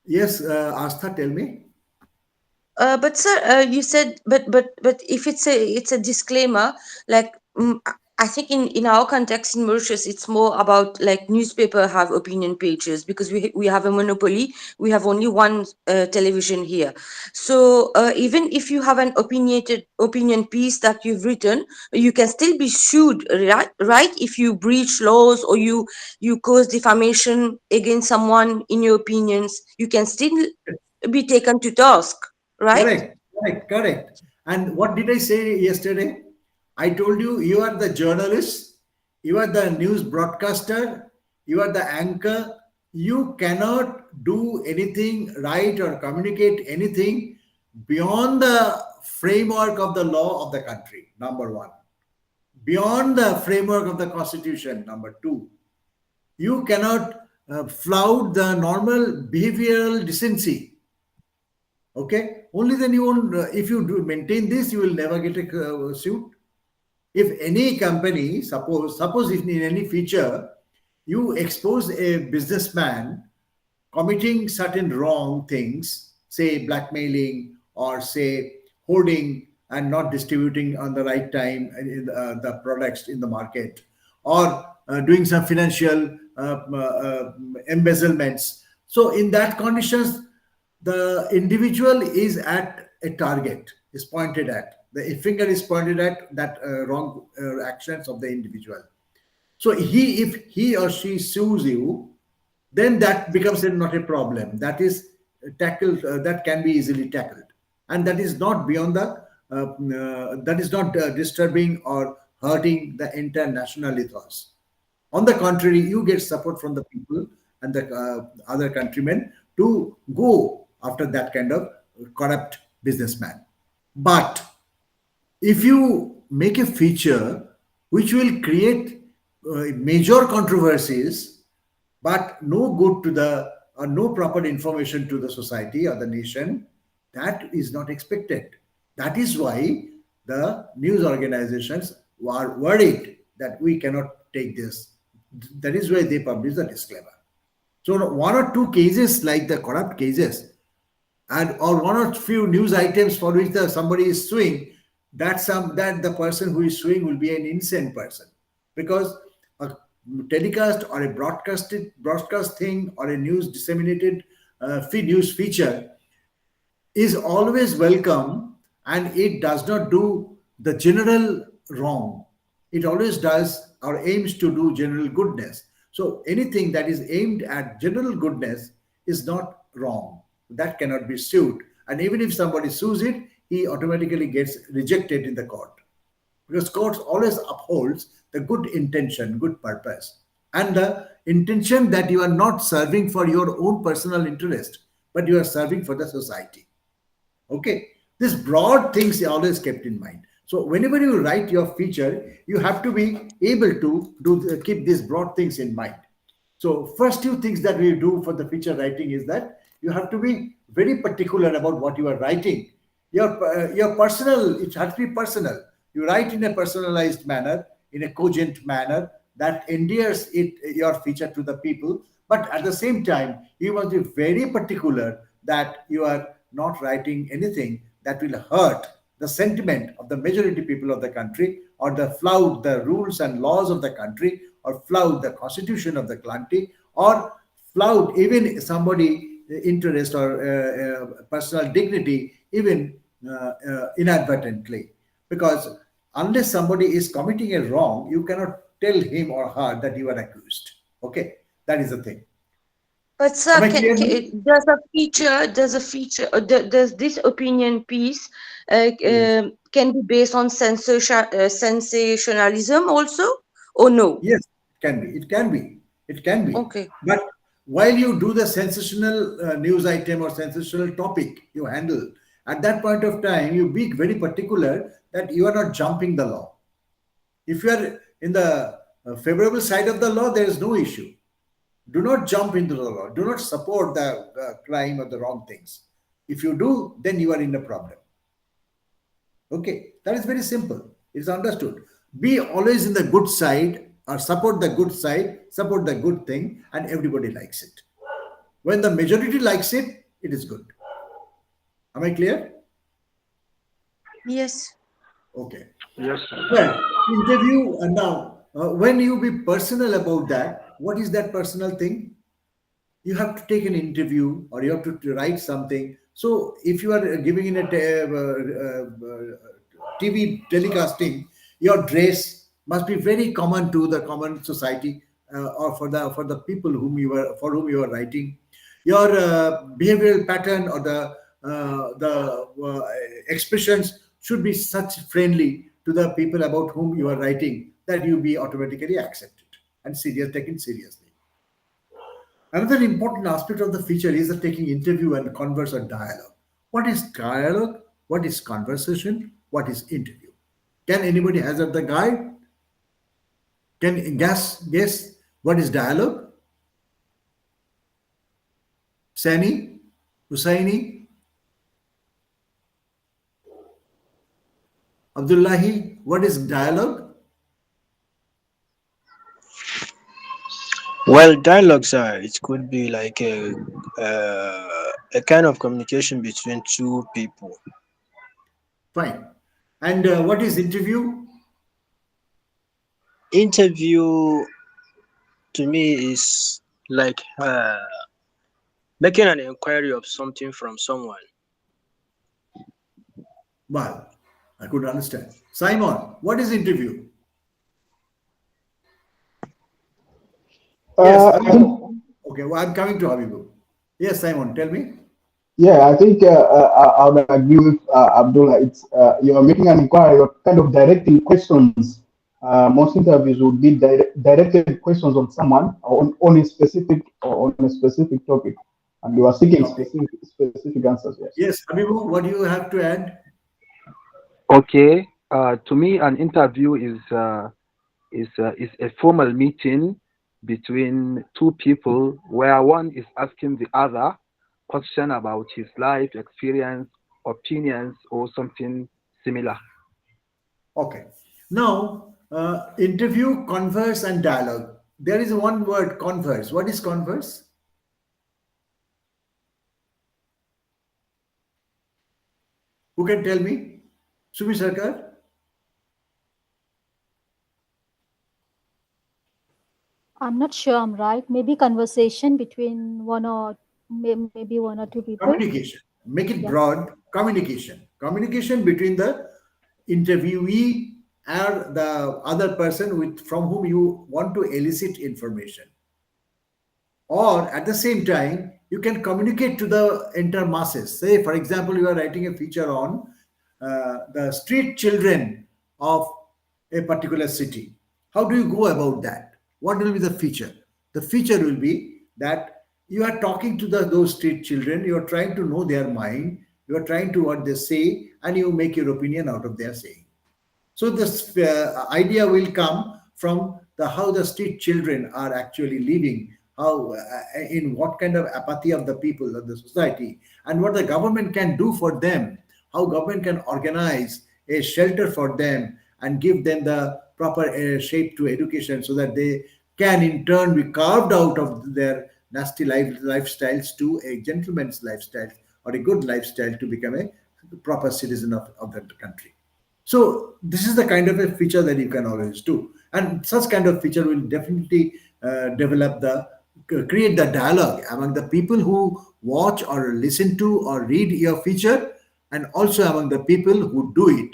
Speaker 1: Yes, Astha, tell me.
Speaker 6: But sir, you said, but if it's a disclaimer, like I think in our context in Mauritius, it's more about like newspaper have opinion pages because we have a monopoly. We have only one television here. So even if you have an opinion piece that you've written, you can still be sued, right? If you breach laws or you cause defamation against someone in your opinions, you can still be taken to task. Right?
Speaker 1: Correct. And what did I say yesterday? I told you, you are the journalist, you are the news broadcaster, you are the anchor. You cannot do anything right or communicate anything beyond the framework of the law of the country, number one. Beyond the framework of the constitution, number two. You cannot flout the normal behavioral decency. Okay, only then you won't, if you do maintain this, you will never get a suit. If any company, suppose if in any feature, you expose a businessman committing certain wrong things, say blackmailing or say hoarding and not distributing on the right time in the products in the market, or doing some financial embezzlements. So in that conditions, the individual is at a target, is pointed at. The finger is pointed at that wrong actions of the individual. So if he or she sues you, then that becomes not a problem. That is tackled. That can be easily tackled, and that is not beyond the. That is not disturbing or hurting the entire national ethos. On the contrary, you get support from the people and the other countrymen to go after that kind of corrupt businessman. But if you make a feature which will create major controversies, but no good to the or no proper information to the society or the nation, that is not expected. That is why the news organizations are worried that we cannot take this. That is why they publish the disclaimer. So one or two cases like the corrupt cases, and or one or few news items for which somebody is suing, that the person who is suing will be an insane person, because a telecast or a broadcast thing or a news disseminated news feature is always welcome, and it does not do the general wrong. It always does or aims to do general goodness. So anything that is aimed at general goodness is not wrong. That cannot be sued. And even if somebody sues it, he automatically gets rejected in the court. Because courts always upholds the good intention, good purpose. And the intention that you are not serving for your own personal interest, but you are serving for the society. Okay. These broad things are always kept in mind. So whenever you write your feature, you have to be able to keep these broad things in mind. So first two things that we do for the feature writing is that you have to be very particular about what you are writing. Your personal, it has to be personal. You write in a personalized manner, in a cogent manner that endears your feature to the people. But at the same time, you must be very particular that you are not writing anything that will hurt the sentiment of the majority people of the country, or flout the rules and laws of the country, or flout the constitution of the country, or flout even somebody interest or personal dignity, even inadvertently. Because unless somebody is committing a wrong, you cannot tell him or her that you are accused. Okay, that is the thing.
Speaker 6: But
Speaker 1: Am
Speaker 6: sir,
Speaker 1: I clear now?
Speaker 6: does this opinion piece
Speaker 1: Yes.
Speaker 6: can be based on sensationalism also, or no?
Speaker 1: Yes, it can be. It can be. It can be.
Speaker 6: Okay.
Speaker 1: But while you do the sensational news item or sensational topic you handle, at that point of time, you be very particular that you are not jumping the law. If you are in the favorable side of the law, there is no issue. Do not jump into the law. Do not support the crime or the wrong things. If you do, then you are in a problem. Okay, that is very simple. It's understood. Be always in the good side or support the good side, support the good thing, and everybody likes it. When the majority likes it, it is good. Am I clear?
Speaker 6: Yes.
Speaker 1: Okay.
Speaker 5: Yes, sir.
Speaker 1: Well, interview and now, when you be personal about that, what is that personal thing? You have to take an interview or you have to write something. So if you are giving in a TV telecasting, your dress must be very common to the common society, or for the people whom you are for whom you are writing. Your behavioral pattern or the expressions should be such friendly to the people about whom you are writing that you be automatically accepted and taken seriously. Another important aspect of the feature is the taking interview and converse or dialogue. What is dialogue? What is conversation? What is interview? Can anybody hazard the guide? Can guess what is dialogue? Sani? Husaini? Abdullahi? What is dialogue?
Speaker 5: Well, dialogues are, it could be like a kind of communication between two people.
Speaker 1: Fine. And what is interview?
Speaker 5: Interview to me is like making an inquiry of something from someone.
Speaker 1: Well, I could understand. Simon, what is interview? Yes,
Speaker 2: I think,
Speaker 1: Habibu. Okay, well, I'm coming to Habibu. Yes, Simon, tell me.
Speaker 2: yeah, I think I would agree with Abdullah. It's you're making an inquiry, you're kind of directing questions. Most interviews would be directed questions on someone on a specific or on a specific topic, and you are seeking
Speaker 1: Okay.
Speaker 2: specific answers. Yes.
Speaker 1: Yes, Habibu, what do you have to add?
Speaker 9: Okay. To me, an interview is a formal meeting between two people where one is asking the other question about his life experience, opinions, or something similar.
Speaker 1: Okay. Now, interview, converse, and dialogue. There is one word, converse. What is converse? Who can tell me? Sumi Sarkar?
Speaker 4: I'm not sure I'm right. Maybe conversation between maybe one or two people.
Speaker 1: Communication. Make it
Speaker 4: Yeah.
Speaker 1: broad. Communication. Communication between the interviewee and the other person from whom you want to elicit information. Or at the same time, you can communicate to the entire masses. Say, for example, you are writing a feature on the street children of a particular city. How do you go about that? What will be the feature? The feature will be that you are talking to those street children, you are trying to know their mind, you are trying to what they say, and you make your opinion out of their saying. So this idea will come from how the street children are actually living, how in what kind of apathy of the people of the society, and what the government can do for them, how government can organize a shelter for them and give them the proper shape to education so that they can in turn be carved out of their nasty lifestyles to a gentleman's lifestyle or a good lifestyle to become a proper citizen of the country. So this is the kind of a feature that you can always do, and such kind of feature will definitely create the dialogue among the people who watch or listen to or read your feature, and also among the people who do it.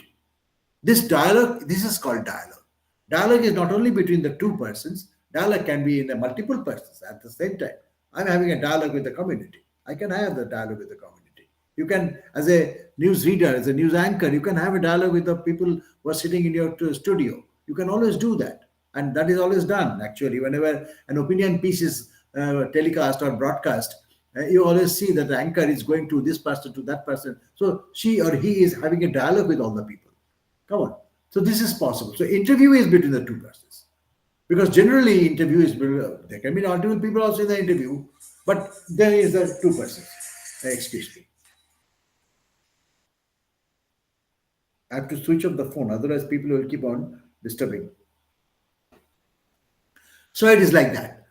Speaker 1: This dialogue, this is called dialogue. Dialogue is not only between the two persons, dialogue can be in the multiple persons at the same time. I'm having a dialogue with the community. I can have the dialogue with the community. You can, as a news reader, as a news anchor, you can have a dialogue with the people who are sitting in your studio. You can always do that. And that is always done, actually. Whenever an opinion piece is telecast or broadcast, you always see that the anchor is going to this person, to that person. So she or he is having a dialogue with all the people. Come on. So this is possible. So interview is between the two persons. Because generally interview is, there can be multiple people also in the interview, but there is the two persons. Excuse me. I have to switch off the phone, otherwise people will keep on disturbing. So it is like that.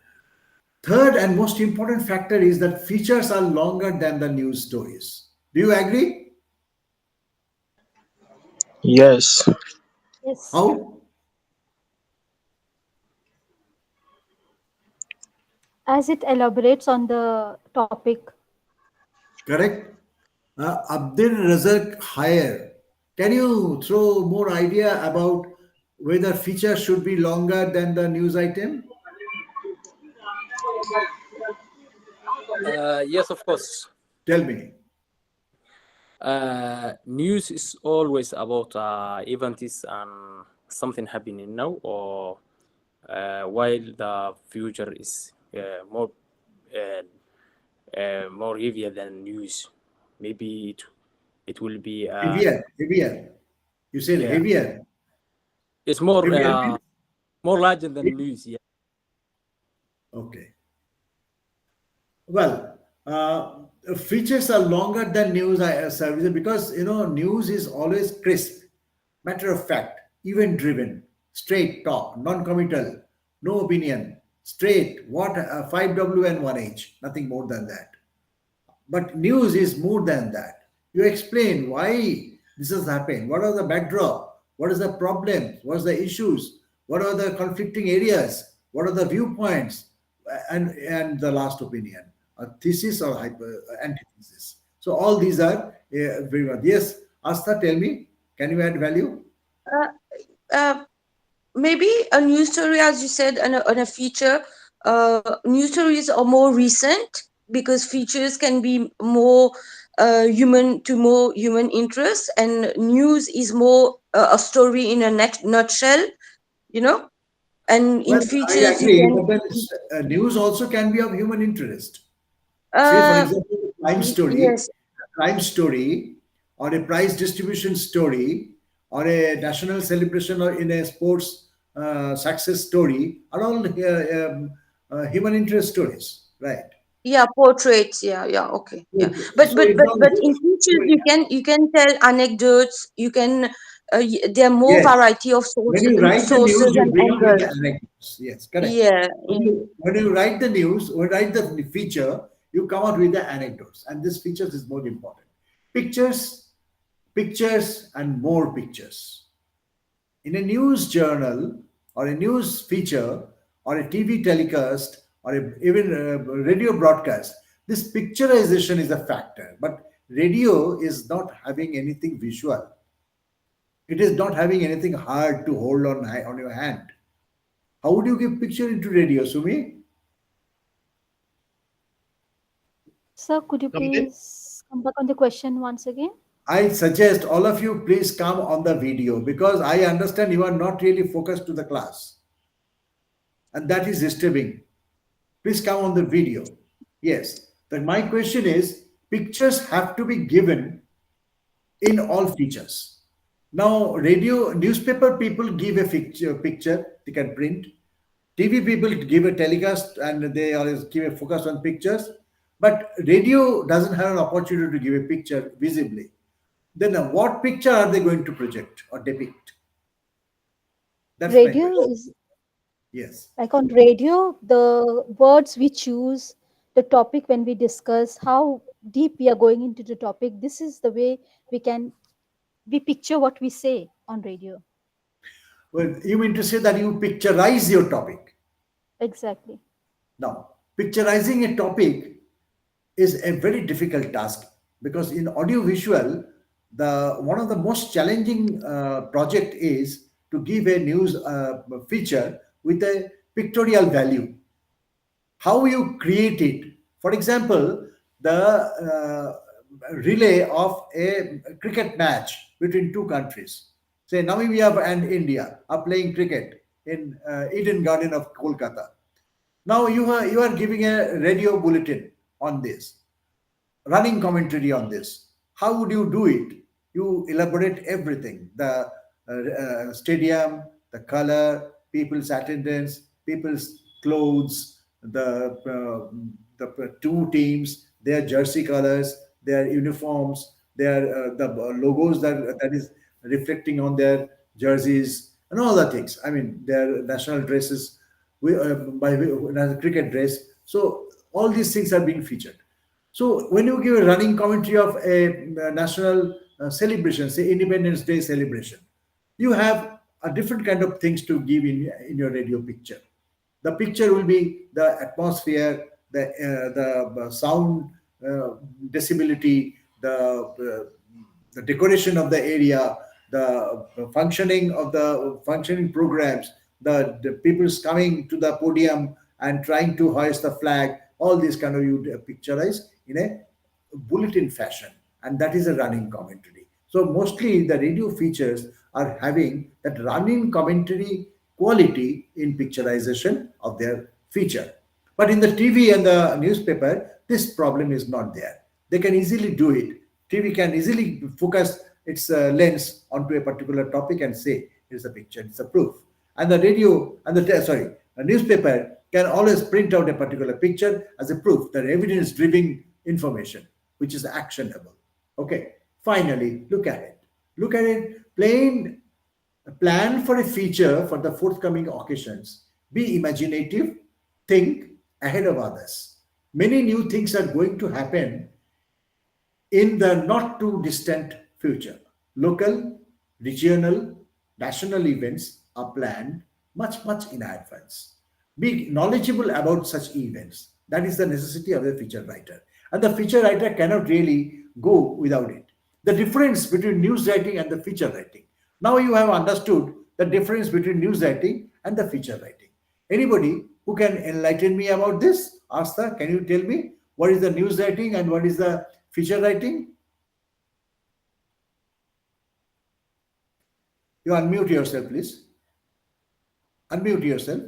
Speaker 1: Third and most important factor is that features are longer than the news stories. Do you agree?
Speaker 8: Yes.
Speaker 4: Yes.
Speaker 1: How?
Speaker 4: As it elaborates on the topic.
Speaker 1: Correct? Abdul Razak Hire. Can you throw more idea about whether feature should be longer than the news item?
Speaker 10: Yes, of course.
Speaker 1: Tell me.
Speaker 10: News is always about events and something happening now, or while the future is more heavier than news. Maybe it will be
Speaker 1: Heavier. You said
Speaker 10: yeah.
Speaker 1: heavier.
Speaker 10: It's more
Speaker 1: Heavier means?
Speaker 10: more larger than news. Yeah.
Speaker 1: Okay. Well, features are longer than news services because news is always crisp, matter of fact, event driven, straight talk, non-committal, no opinion, straight. What 5W and 1H, nothing more than that. But news is more than that. You explain why this has happened, what are the backdrop, what is the problem, what are the issues, what are the conflicting areas, what are the viewpoints, and the last opinion, a thesis or antithesis. So all these are very much. Yes, Asta, tell me, can you add value?
Speaker 6: Maybe a news story, as you said, and a feature. News stories are more recent because features can be more more human interest, and news is more a story in a nutshell, you know. And in
Speaker 1: Well, I
Speaker 6: features, you
Speaker 1: agree,
Speaker 6: can.
Speaker 1: but then news also can be of human interest. Say, for example,
Speaker 6: Yes.
Speaker 1: a crime story, or a prize distribution story, or a national celebration, or in a sports success story, are all human interest stories, right?
Speaker 6: Yeah, portraits. Yeah, okay. Yeah, but
Speaker 1: So
Speaker 6: but
Speaker 1: it's
Speaker 6: but
Speaker 1: all
Speaker 6: but in features, you can tell anecdotes. You can. There are more
Speaker 1: yes.
Speaker 6: variety of
Speaker 1: When you write the
Speaker 6: sources
Speaker 1: news, you
Speaker 6: and
Speaker 1: bring up with the
Speaker 6: angles.
Speaker 1: anecdotes. Yes, correct.
Speaker 6: Yeah,
Speaker 1: When you write the news or write the feature, you come out with the anecdotes, and this features is more important. Pictures, and more pictures. In a news journal or a news feature or a TV telecast or even a radio broadcast, this picturization is a factor. But radio is not having anything visual. It is not having anything hard to hold on your hand. How would you give picture into radio, Sumi?
Speaker 4: Sir, could you please come back on the question once again?
Speaker 1: I suggest all of you please come on the video because I understand you are not really focused to the class. And that is disturbing. Please come on the video. Yes. But my question is, pictures have to be given in all features. Now, newspaper people give a picture, they can print. TV people give a telecast and they always give a focus on pictures. But radio doesn't have an opportunity to give a picture visibly. Then what picture are they going to project or depict? That's my
Speaker 4: Radio
Speaker 1: question.
Speaker 4: is
Speaker 1: Yes.
Speaker 4: like on radio, the words we choose, the topic when we discuss, how deep we are going into the topic. This is the way we picture what we say on radio.
Speaker 1: Well, you mean to say that you picturize your topic.
Speaker 4: Exactly.
Speaker 1: Now, picturizing a topic is a very difficult task, because in audiovisual, the one of the most challenging project is to give a news feature with a pictorial value. How you create it. For example, the relay of a cricket match between two countries. Say Namibia and India are playing cricket in Eden Garden of Kolkata. Now you are giving a radio bulletin on this, running commentary on this. How would you do it? You elaborate everything: the stadium, the color, people's attendance, people's clothes, the two teams, their jersey colors, their uniforms, their the logos that is reflecting on their jerseys, and all the things. I mean, their national dresses, by cricket dress. So all these things are being featured. So when you give a running commentary of a national celebration, say Independence Day celebration, you have a different kind of things to give in your radio picture. The picture will be the atmosphere, the sound decibelity, the decoration of the area, the functioning of the functioning programs, the people's coming to the podium and trying to hoist the flag. All these kind of you picturize in a bulletin fashion, and that is a running commentary. So mostly the radio features are having that running commentary quality in picturization of their feature. But in the TV and the newspaper, this problem is not there. They can easily do it. TV can easily focus its lens onto a particular topic and say, here's the picture, it's a proof. And the radio and a newspaper can always print out a particular picture as a proof, that evidence-driven information, which is actionable. Okay. Finally, look at it. Look at it. Plan for a feature for the forthcoming occasions. Be imaginative. Think ahead of others. Many new things are going to happen in the not too distant future. Local, regional, national events are planned much in advance. Be knowledgeable about such events. That is the necessity of the feature writer. And the feature writer cannot really go without it. The difference between news writing and the feature writing. Now you have understood the difference between news writing and the feature writing. Anybody who can enlighten me about this? Asta, can you tell me what is the news writing and what is the feature writing? You unmute yourself, please. Unmute yourself.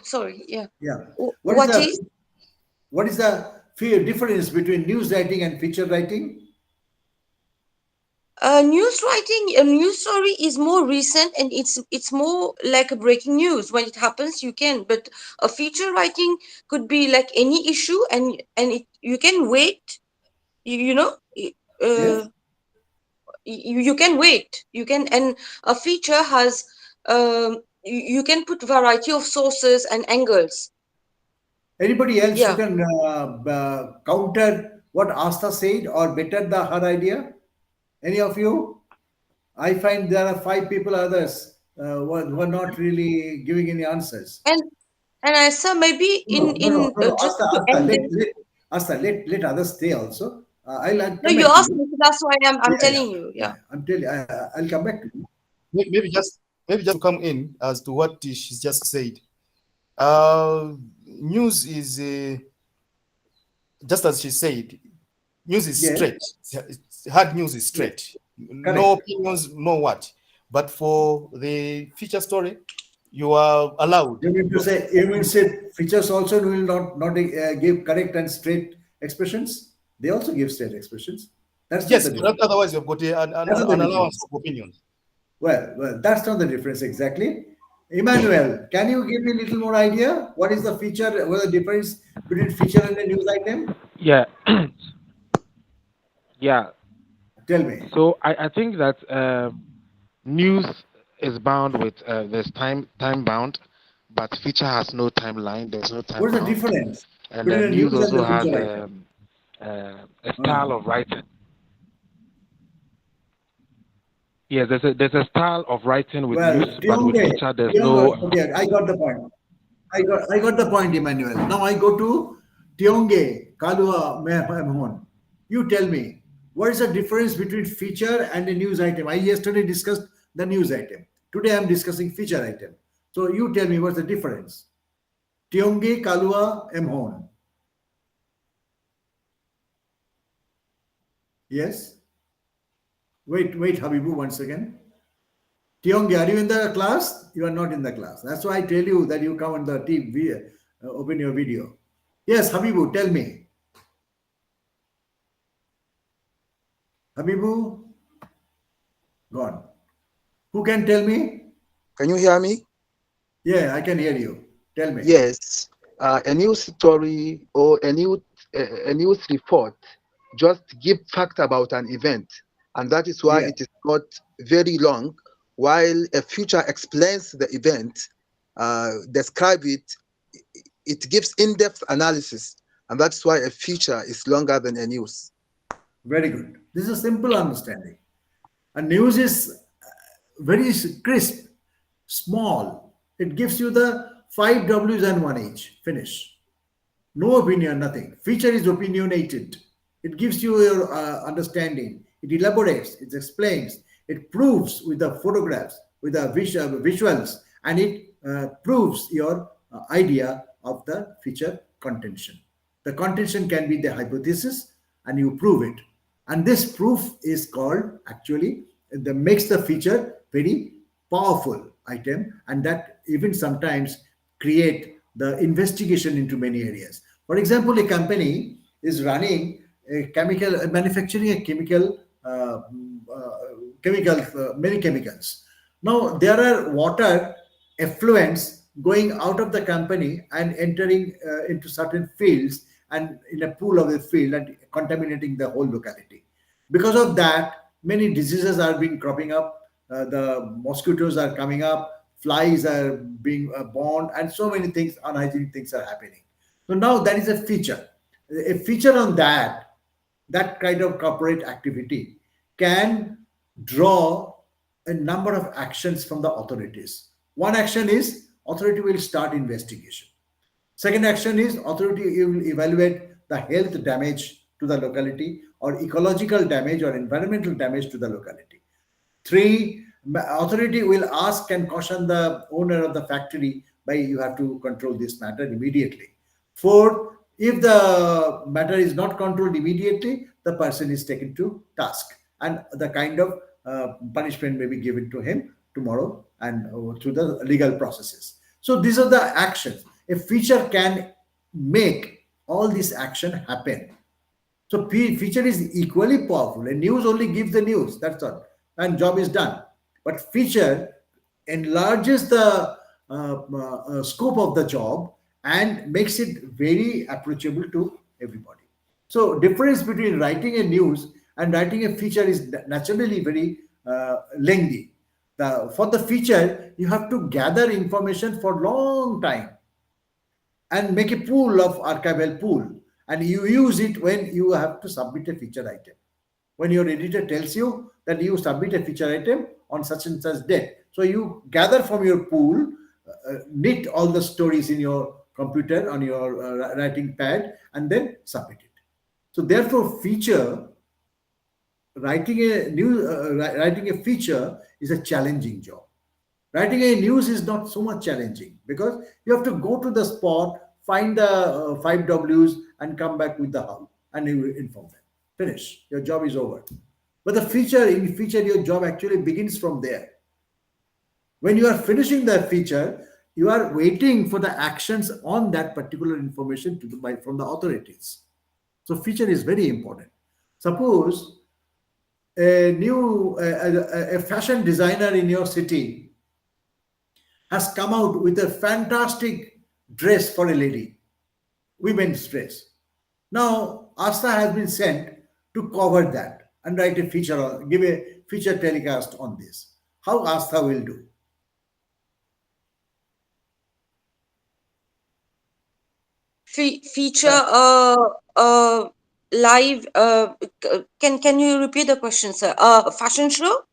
Speaker 6: Sorry. Yeah.
Speaker 1: Yeah.
Speaker 6: What is
Speaker 1: the difference between news writing and feature writing?
Speaker 6: News writing? A news story is more recent, and it's more like a breaking news. When it happens, you can. But a feature writing could be like any issue, and you can wait.
Speaker 1: Yes.
Speaker 6: You can wait. You can, and a feature has you can put variety of sources and angles.
Speaker 1: Anybody else who can counter what Asta said or better her idea? Any of you? I find there are 5 people, others who are not really giving any answers.
Speaker 6: And Asa, maybe
Speaker 1: No.
Speaker 6: just to end
Speaker 1: Let others stay also. I'll come
Speaker 6: no, you
Speaker 1: back to
Speaker 6: asked me, so that's why I'm telling you. Yeah.
Speaker 1: I'm telling. I'll come back to you.
Speaker 7: Maybe just to come in as to what she's just said. News is just as she said. News is straight. Hard news is straight.
Speaker 1: Correct.
Speaker 7: No opinions, no what. But for the feature story, you are allowed.
Speaker 1: You mean say features also will not give correct and straight expressions? They also give straight expressions. That's
Speaker 7: yes, but otherwise you've got an allowance of opinion.
Speaker 1: Well, that's not the difference exactly. Emmanuel, can you give me a little more idea? What is the feature? What is the difference between feature and a news item?
Speaker 11: Yeah. Yeah.
Speaker 1: Tell me.
Speaker 11: So I think that news is bound with there's time bound, but feature has no timeline. There's no time.
Speaker 1: What is the difference?
Speaker 11: And the news also has a style of writing. Yeah, there's a style of writing with news, but with feature there's no.
Speaker 1: Okay, I got the point. I got the point, Emmanuel. Now I go to Tionge, Kalua, Mehon. You tell me, what is the difference between feature and a news item? I yesterday discussed the news item. Today I'm discussing feature item. So you tell me what's the difference? Tionge, Kalua, Mhon. Yes? Wait, Habibu, once again. Tionge, are you in the class? You are not in the class. That's why I tell you that you come on the TV, open your video. Yes, Habibu, tell me. Habibu? Gone. Who can tell me?
Speaker 3: Can you hear me?
Speaker 1: Yeah, I can hear you. Tell me.
Speaker 3: Yes. A news story or a news report just give fact about an event, and that is why
Speaker 1: Yeah.
Speaker 3: it is not very long. While a feature explains the event, describe it, it gives in-depth analysis, and that's why a feature is longer than a news.
Speaker 1: Very good. This is a simple understanding. A news is very crisp, small. It gives you the 5 W's and 1 H. Finish. No opinion, nothing. Feature is opinionated. It gives you your understanding. It elaborates. It explains. It proves with the photographs, with the visuals, and it proves your idea of the feature contention. The contention can be the hypothesis, and you prove it. And this proof is called actually the makes the feature very powerful item, and that even sometimes create the investigation into many areas. For example, a company is running a chemical, manufacturing a chemical, many chemicals. Now there are water effluents going out of the company and entering into certain fields and in a pool of the field and contaminating the whole locality. Because of that, many diseases are being cropping up. The mosquitoes are coming up, flies are being born, and so many things, unhygienic things are happening. So now that is a feature. A feature on that kind of corporate activity can draw a number of actions from the authorities. One action is authority will start investigation. Second action is authority will evaluate the health damage to the locality or ecological damage or environmental damage to the locality. Three, authority will ask and caution the owner of the factory by you have to control this matter immediately. Four, if the matter is not controlled immediately, the person is taken to task and the kind of punishment may be given to him tomorrow and through the legal processes. So these are the actions. A feature can make all this action happen. So feature is equally powerful. A news only gives the news, that's all, and job is done. But feature enlarges the scope of the job and makes it very approachable to everybody. So difference between writing a news and writing a feature is naturally very lengthy. For the feature, you have to gather information for long time and make a pool of archival pool, and you use it when you have to submit a feature item. When your editor tells you that you submit a feature item on such and such date, so you gather from your pool, knit all the stories in your computer on your writing pad, and then submit it. So therefore, writing a feature is a challenging job. Writing a news is not so much challenging because you have to go to the spot, find the 5 W's and come back with the how, and you inform them. Finish. Your job is over. But in feature, your job actually begins from there. When you are finishing the feature, you are waiting for the actions on that particular information from the authorities. So feature is very important. Suppose a fashion designer in your city has come out with a fantastic dress for a lady, women's dress. Now, Asta has been sent to cover that and write a feature or give a feature telecast on this. How Asta will do?
Speaker 6: Feature live. Can you repeat the question, sir? Fashion show.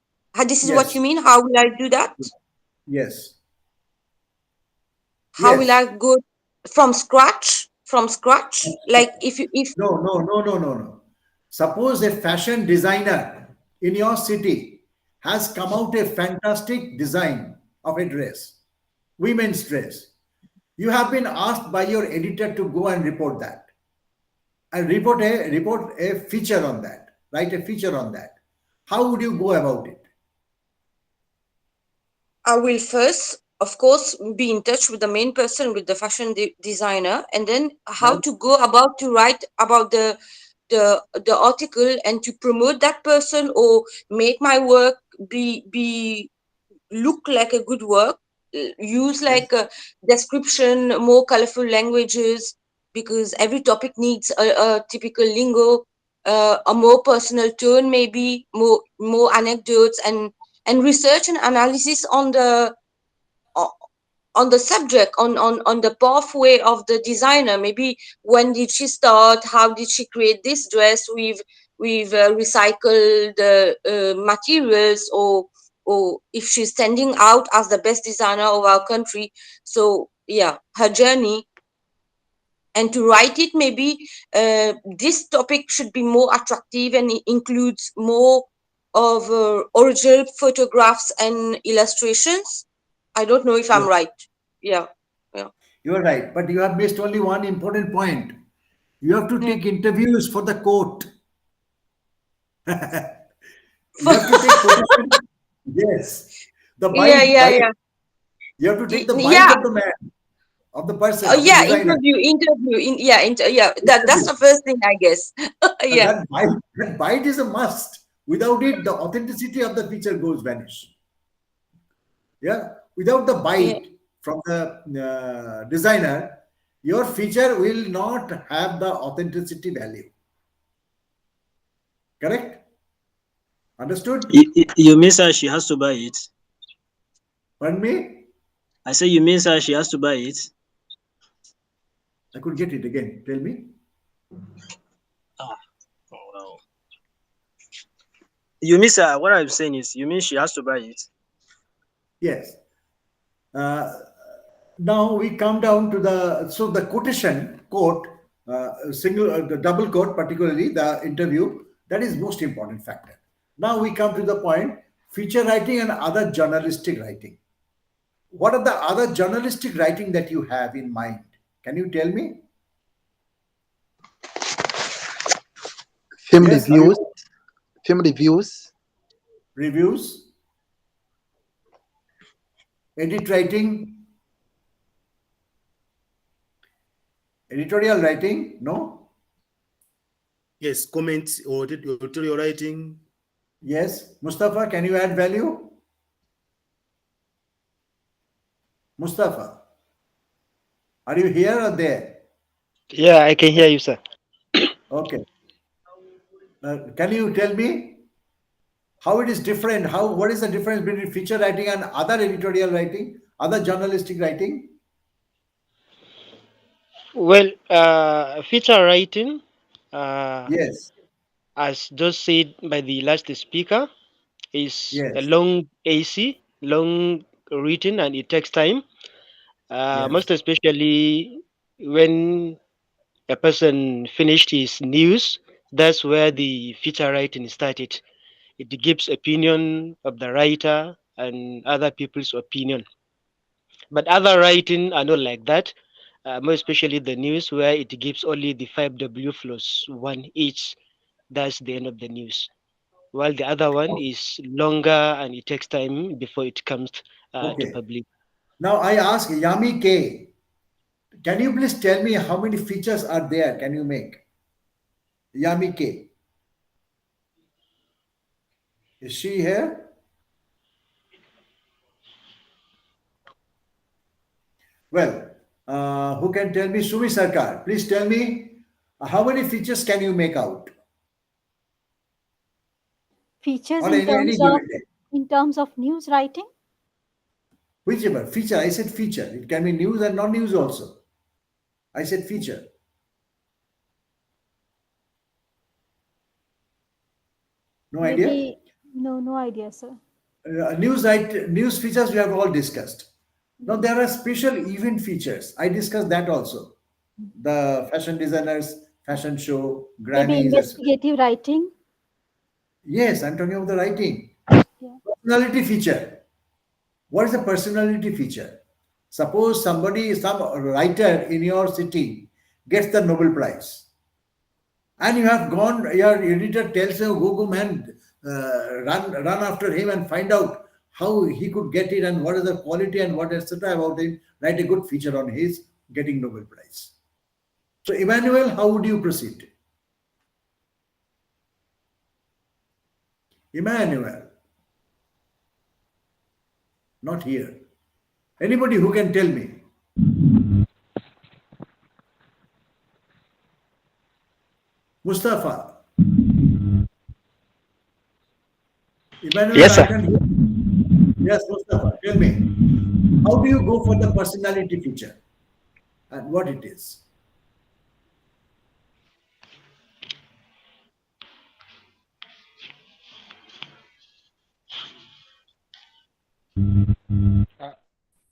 Speaker 6: This is what
Speaker 1: Yes.
Speaker 6: you mean. How will I do that?
Speaker 1: Yes.
Speaker 6: How will
Speaker 1: Yes.
Speaker 6: I go from scratch from scratch? Like if
Speaker 1: No. Suppose a fashion designer in your city has come out a fantastic design of a dress, women's dress. You have been asked by your editor to go and report that, and report a feature on that, write a feature on that. How would you go about it?
Speaker 6: I will first, of course, be in touch with the main person, with the fashion designer, and then how to go about to write about the article and to promote that person or make my work be look like a good work. Use like a description, more colorful languages, because every topic needs a typical lingo, a more personal tone, maybe more anecdotes and research and analysis on the subject, on the pathway of the designer. Maybe when did she start, how did she create this dress, we've recycled the materials, or if she's standing out as the best designer of our country. So yeah, her journey. And to write it, maybe this topic should be more attractive and it includes more of original photographs and illustrations. I don't know if I'm right. Yeah.
Speaker 1: You are right, but you have missed only one important point. You have to take interviews for the court. You have to take quotation. Yes, the bite. You have to take the bite of the man, of the person, of the designer.
Speaker 6: Interview. That's the first thing, I guess.
Speaker 1: That bite is a must. Without it, the authenticity of the feature goes vanish. Yeah, without the bite from the designer, your feature will not have the authenticity value. Correct? Understood?
Speaker 12: You mean, sir, she has to buy it?
Speaker 1: Pardon me?
Speaker 12: I say you mean, sir, she has to buy it?
Speaker 1: I could get it again. Tell me.
Speaker 12: Wow. You mean, sir, what I'm saying is, you mean she has to buy it?
Speaker 1: Yes. Now we come down to the quotation, quote, the double quote, particularly the interview, that is most important factor. Now we come to the point, feature writing and other journalistic writing. What are the other journalistic writing that you have in mind? Can you tell me?
Speaker 3: Film reviews.
Speaker 1: Reviews. Edit writing. Editorial writing. No?
Speaker 7: Yes, comments or editorial writing.
Speaker 1: Yes. Mustafa, can you add value? Mustafa, are you here or there?
Speaker 13: Yeah, I can hear you, sir.
Speaker 1: Okay. Can you tell me how it is different? What is the difference between feature writing and other editorial writing, other journalistic writing?
Speaker 13: Well, feature writing,
Speaker 1: Yes.
Speaker 13: as just said by the last speaker, is a
Speaker 1: Yes.
Speaker 13: long AC, long written, and it takes time. Most especially when a person finished his news, that's where the feature writing started. It gives opinion of the writer and other people's opinion. But other writing are not like that. More especially the news, where it gives only the 5W plus 1 each. That's the end of the news. While the other one is longer and it takes time before it comes to public.
Speaker 1: Now I ask Yami K, can you please tell me how many features are there? Can you make? Yami K. Is she here? Well, who can tell me? Sumi Sarkar, please tell me how many features can you make out?
Speaker 4: Features
Speaker 1: On
Speaker 4: in terms of news writing?
Speaker 1: Whichever feature, I said feature. It can be news and non-news also. I said feature. No idea?
Speaker 4: No idea, sir.
Speaker 1: News features we have all discussed. Now there are special event features. I discussed that also. the fashion designers, fashion show,
Speaker 4: Maybe
Speaker 1: grannies, etc.
Speaker 4: investigative writing.
Speaker 1: Yes, I'm talking about the writing.
Speaker 4: Yeah.
Speaker 1: Personality feature. What is a personality feature? Suppose some writer in your city gets the Nobel Prize, and you have gone, your editor tells you, go man, run after him and find out how he could get it and what is the quality and what etc. about him. Write a good feature on his getting Nobel Prize. So, Emmanuel, how would you proceed? Emmanuel, not here. Anybody who can tell me? Mustafa. Emmanuel,
Speaker 14: Yes,
Speaker 1: I
Speaker 14: sir.
Speaker 1: can hear you. Yes, Mustafa, tell me. How do you go for the personality feature and what it is?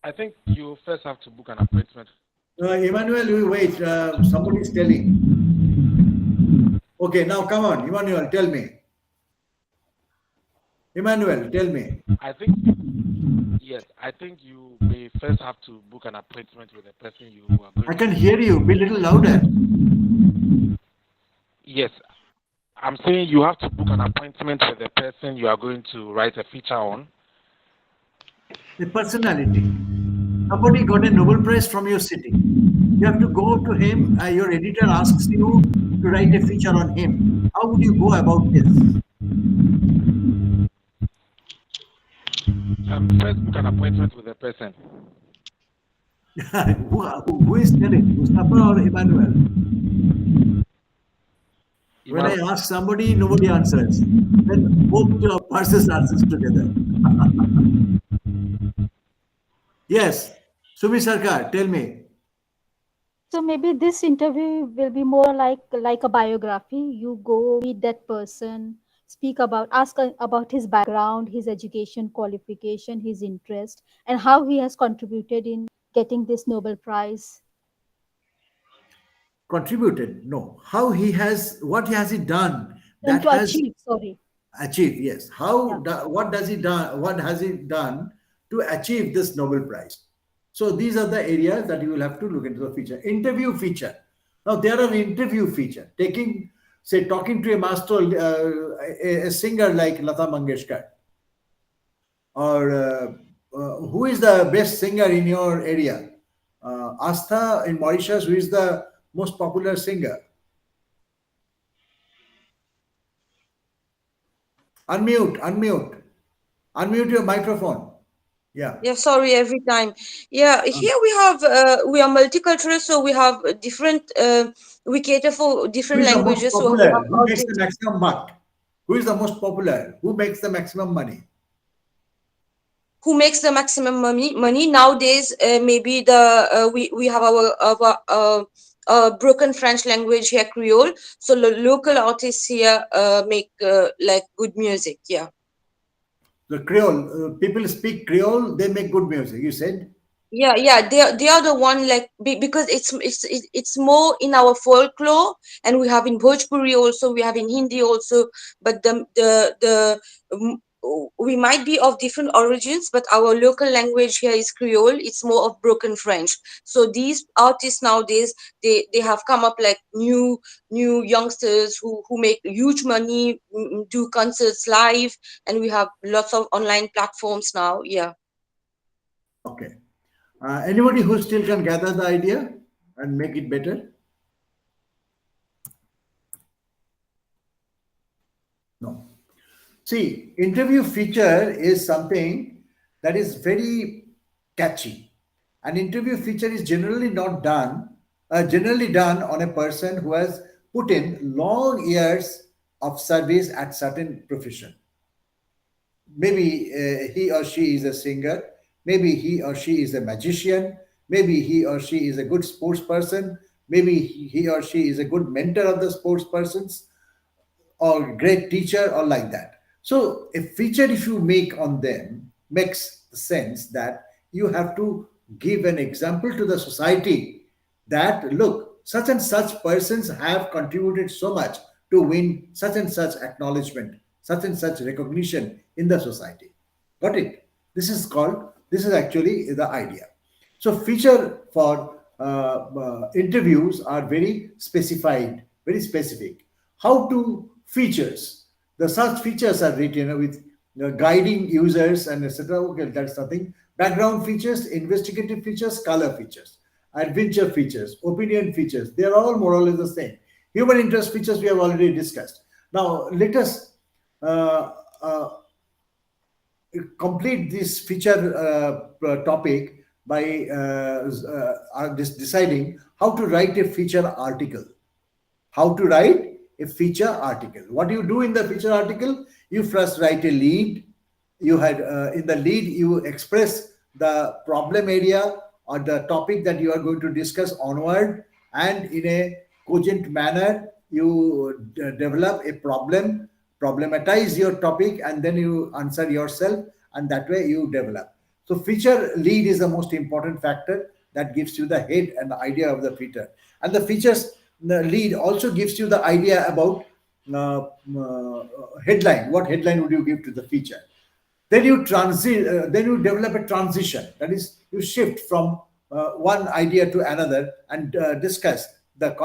Speaker 11: I think you first have to book an appointment.
Speaker 1: Emmanuel, you wait. Somebody is telling. Okay, now come on, Emmanuel, tell me. Emmanuel, tell me.
Speaker 11: I think you may first have to book an appointment with the person you are going
Speaker 1: I
Speaker 11: to.
Speaker 1: can hear you. Be a little louder.
Speaker 11: Yes, I'm saying you have to book an appointment with the person you are going to write a feature on.
Speaker 1: The personality. Somebody got a Nobel Prize from your city. You have to go to him. Your editor asks you to write a feature on him. How would you go about this?
Speaker 11: First book an appointment with the person.
Speaker 1: who is telling? Mustafa or Emmanuel? When I ask somebody, nobody answers. Then both persons answers together. Yes. Sumi Sarkar, tell me.
Speaker 4: So maybe this interview will be more like a biography. You go meet that person, ask about his background, his education qualification, his interest, and how he has contributed in getting this Nobel Prize.
Speaker 1: Contributed? No. How he has, what has he done
Speaker 4: And
Speaker 1: that
Speaker 4: to
Speaker 1: has
Speaker 4: achieve, sorry.
Speaker 1: achieved? Yes. What does he done? What has he done to achieve this Nobel Prize? So these are the areas that you will have to look into the feature. Interview feature. Now there are interview feature. Talking to a master, a singer like Lata Mangeshkar, or who is the best singer in your area? Astha in Mauritius, who is the most popular singer? Unmute your microphone. Yeah.
Speaker 6: Yeah, sorry, every time. Yeah, here we are multicultural, so we have different. We cater for
Speaker 1: Who
Speaker 6: different
Speaker 1: is the most
Speaker 6: languages, so we have
Speaker 1: popular? Who
Speaker 6: all
Speaker 1: makes the
Speaker 6: this.
Speaker 1: maximum buck? Who is the most popular? Who makes the maximum money?
Speaker 6: Who makes the maximum money nowadays? Maybe we have our broken French language here, Creole. So local artists here make like good music. Yeah.
Speaker 1: The Creole, people speak Creole, they make good music, you said?
Speaker 6: Yeah, they are the one, like because it's more in our folklore, and we have in Bhojpuri also, we have in Hindi also, but we might be of different origins, but our local language here is Creole. It's more of broken French. So these artists nowadays, they have come up like new youngsters who make huge money, do concerts live, and we have lots of online platforms now. Yeah.
Speaker 1: Okay. Anybody who still can gather the idea and make it better? No. See, interview feature is something that is very catchy. An interview feature is generally done on a person who has put in long years of service at certain profession. Maybe he or she is a singer, maybe he or she is a magician, maybe he or she is a good sports person, maybe he or she is a good mentor of the sports persons, or great teacher, or like that. So a feature, if you make on them, makes sense that you have to give an example to the society that, look, such and such persons have contributed so much to win such and such acknowledgement, such and such recognition in the society. Got it? This is actually the idea. So feature for interviews are very specified, very specific. How to features? The such features are written with guiding users and etc. Okay, that's nothing. Background features, investigative features, color features, adventure features, opinion features. They are all more or less the same. Human interest features we have already discussed. Now let us uh, uh, complete this feature topic by deciding how to write a feature article. How to write a feature article. What do you do in the feature article? You first write a lead. You had in the lead you express the problem area or the topic that you are going to discuss onward, and in a cogent manner you develop a problem, problematize your topic, and then you answer yourself, and that way you develop. So feature lead is the most important factor that gives you the head and the idea of the feature. And the features the lead also gives you the idea about uh, headline. What headline would you give to the feature? Then you then you develop a transition. That is, you shift from one idea to another and discuss the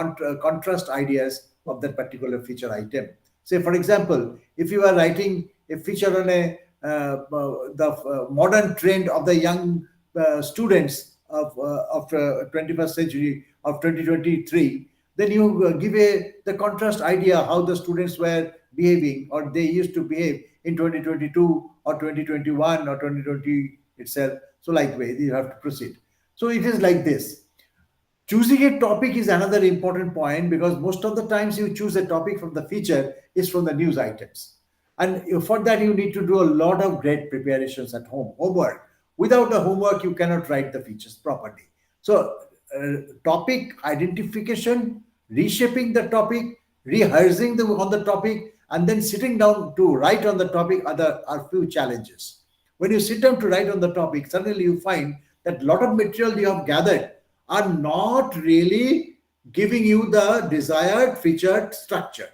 Speaker 1: contrast ideas of that particular feature item. Say, for example, if you are writing a feature on the modern trend of the young students of 21st century of 2023, then you give the contrast idea how the students were behaving or they used to behave in 2022 or 2021 or 2020 itself. So likewise, you have to proceed. So it is like this. Choosing a topic is another important point, because most of the times you choose a topic from the feature is from the news items. And for that, you need to do a lot of great preparations at home, homework. Without the homework, you cannot write the features properly. So, topic identification, reshaping the topic, rehearsing on the topic, and then sitting down to write on the topic are few challenges. When you sit down to write on the topic, suddenly you find that a lot of material you have gathered are not really giving you the desired featured structure.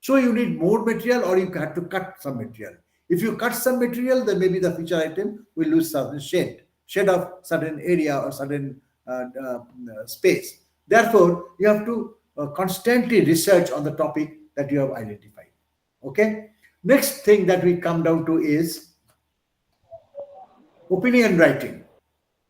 Speaker 1: So you need more material, or you have to cut some material. If you cut some material, then maybe the feature item will lose certain shade of certain area or certain space. Therefore, you have to constantly research on the topic that you have identified. Okay. Next thing that we come down to is opinion writing.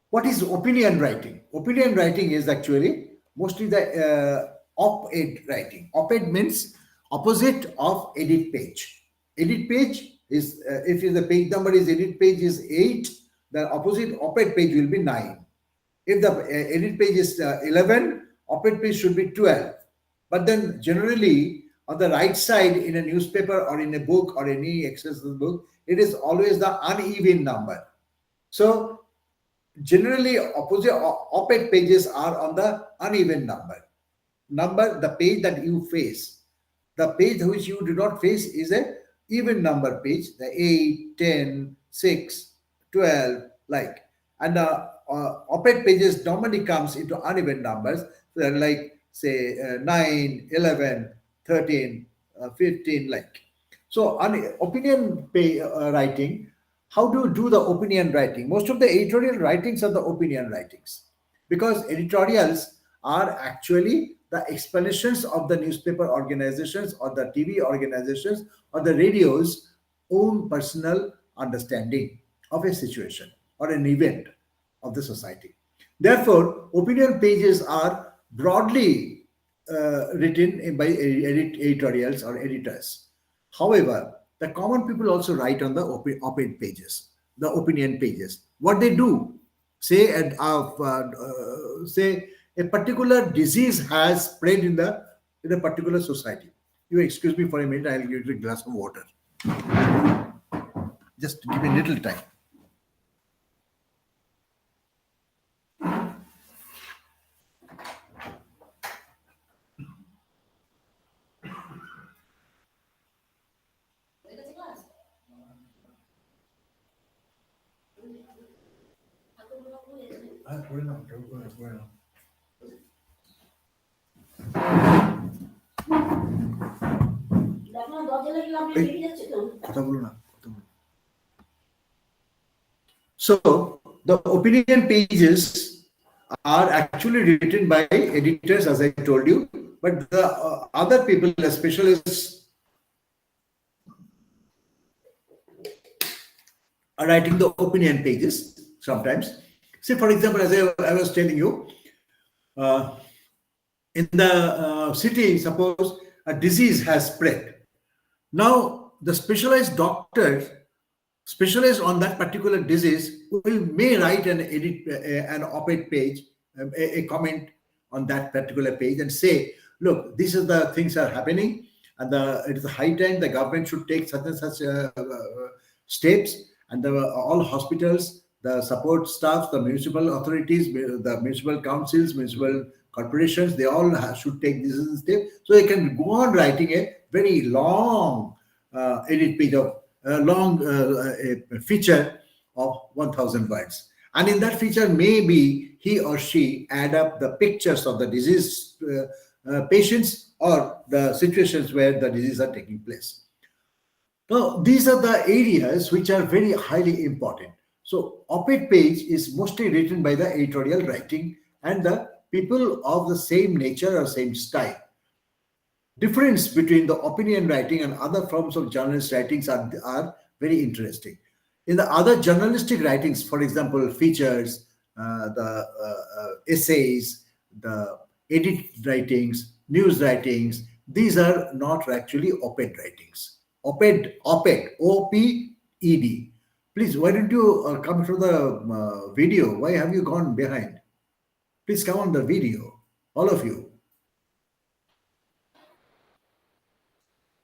Speaker 1: What is opinion writing? Opinion writing is actually mostly the op-ed writing. Op-ed means opposite of edit page. Edit page is, if the page number is edit page is 8, the opposite op-ed page will be 9. If the edit page is 11, op-ed page should be 12. But then generally on the right side in a newspaper or in a book or any accessible book, it is always the uneven number. So generally opposite op-ed pages are on the uneven number. The page that you face. The page which you do not face is a even number page, the 8, 10, 6, 12, like. And the op-ed pages normally comes into uneven numbers, so like say 9, 11, 13, 15, like. So opinion writing, how do you do the opinion writing? Most of the editorial writings are the opinion writings, because editorials are actually the explanations of the newspaper organizations or the TV organizations or the radio's own personal understanding of a situation or an event of the society. Therefore, opinion pages are broadly written by editorials or editors. However, the common people also write on the op-ed pages, the opinion pages. What they do, say, say a particular disease has spread in a particular society. You excuse me for a minute, I'll give you a glass of water. Just give me a little time. Bueno. So the opinion pages are actually written by editors, as I told you, but the other people, the specialists, are writing the opinion pages sometimes. Say, for example, as I was telling you, in the city, suppose a disease has spread. Now, the specialized doctors specialized on that particular disease may write an an op-ed page, a comment on that particular page, and say, look, these are the things are happening, and it is high time the government should take such and such steps, and all hospitals, the support staff, the municipal authorities, the municipal councils, municipal corporations, they all should take this as a step. So they can go on writing a very long edit page of long a feature of 1000 words, and in that feature maybe he or she add up the pictures of the disease patients or the situations where the disease are taking place. Now these are the areas which are very highly important. So op-ed page is mostly written by the editorial writing and the people of the same nature or same style. Difference between the opinion writing and other forms of journalist writings are very interesting. In the other journalistic writings, for example, features, the essays, the edit writings, news writings, these are not actually op-ed writings. Op-ed, O-P-E-D. Please, why don't you come to the video? Why have you gone behind? Please come on the video, all of you.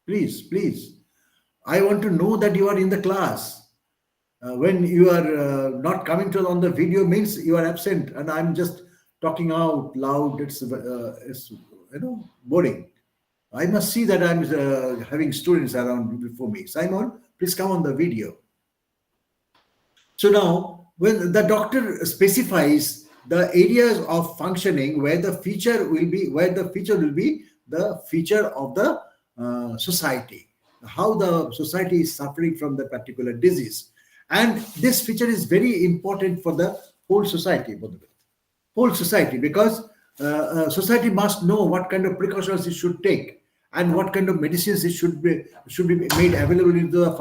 Speaker 1: Please. I want to know that you are in the class. When you are not coming to on the video means you are absent, and I'm just talking out loud. It's boring. I must see that I'm having students around before me. Simon, please come on the video. So now, when the doctor specifies the areas of functioning where the feature will be, the feature of the society, how the society is suffering from the particular disease, and this feature is very important for the whole society, because society must know what kind of precautions it should take and what kind of medicines it should be made available into the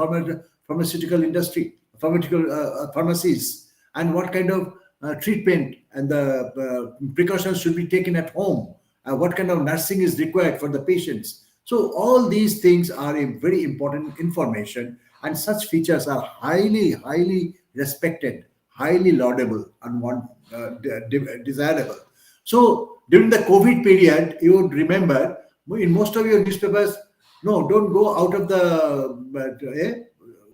Speaker 1: pharmaceutical industry, pharmacies, and what kind of treatment and the precautions should be taken at home, what kind of nursing is required for the patients. So all these things are a very important information, and such features are highly respected, highly laudable, and desirable. So during the COVID period, you would remember in most of your newspapers, no, don't go out of the,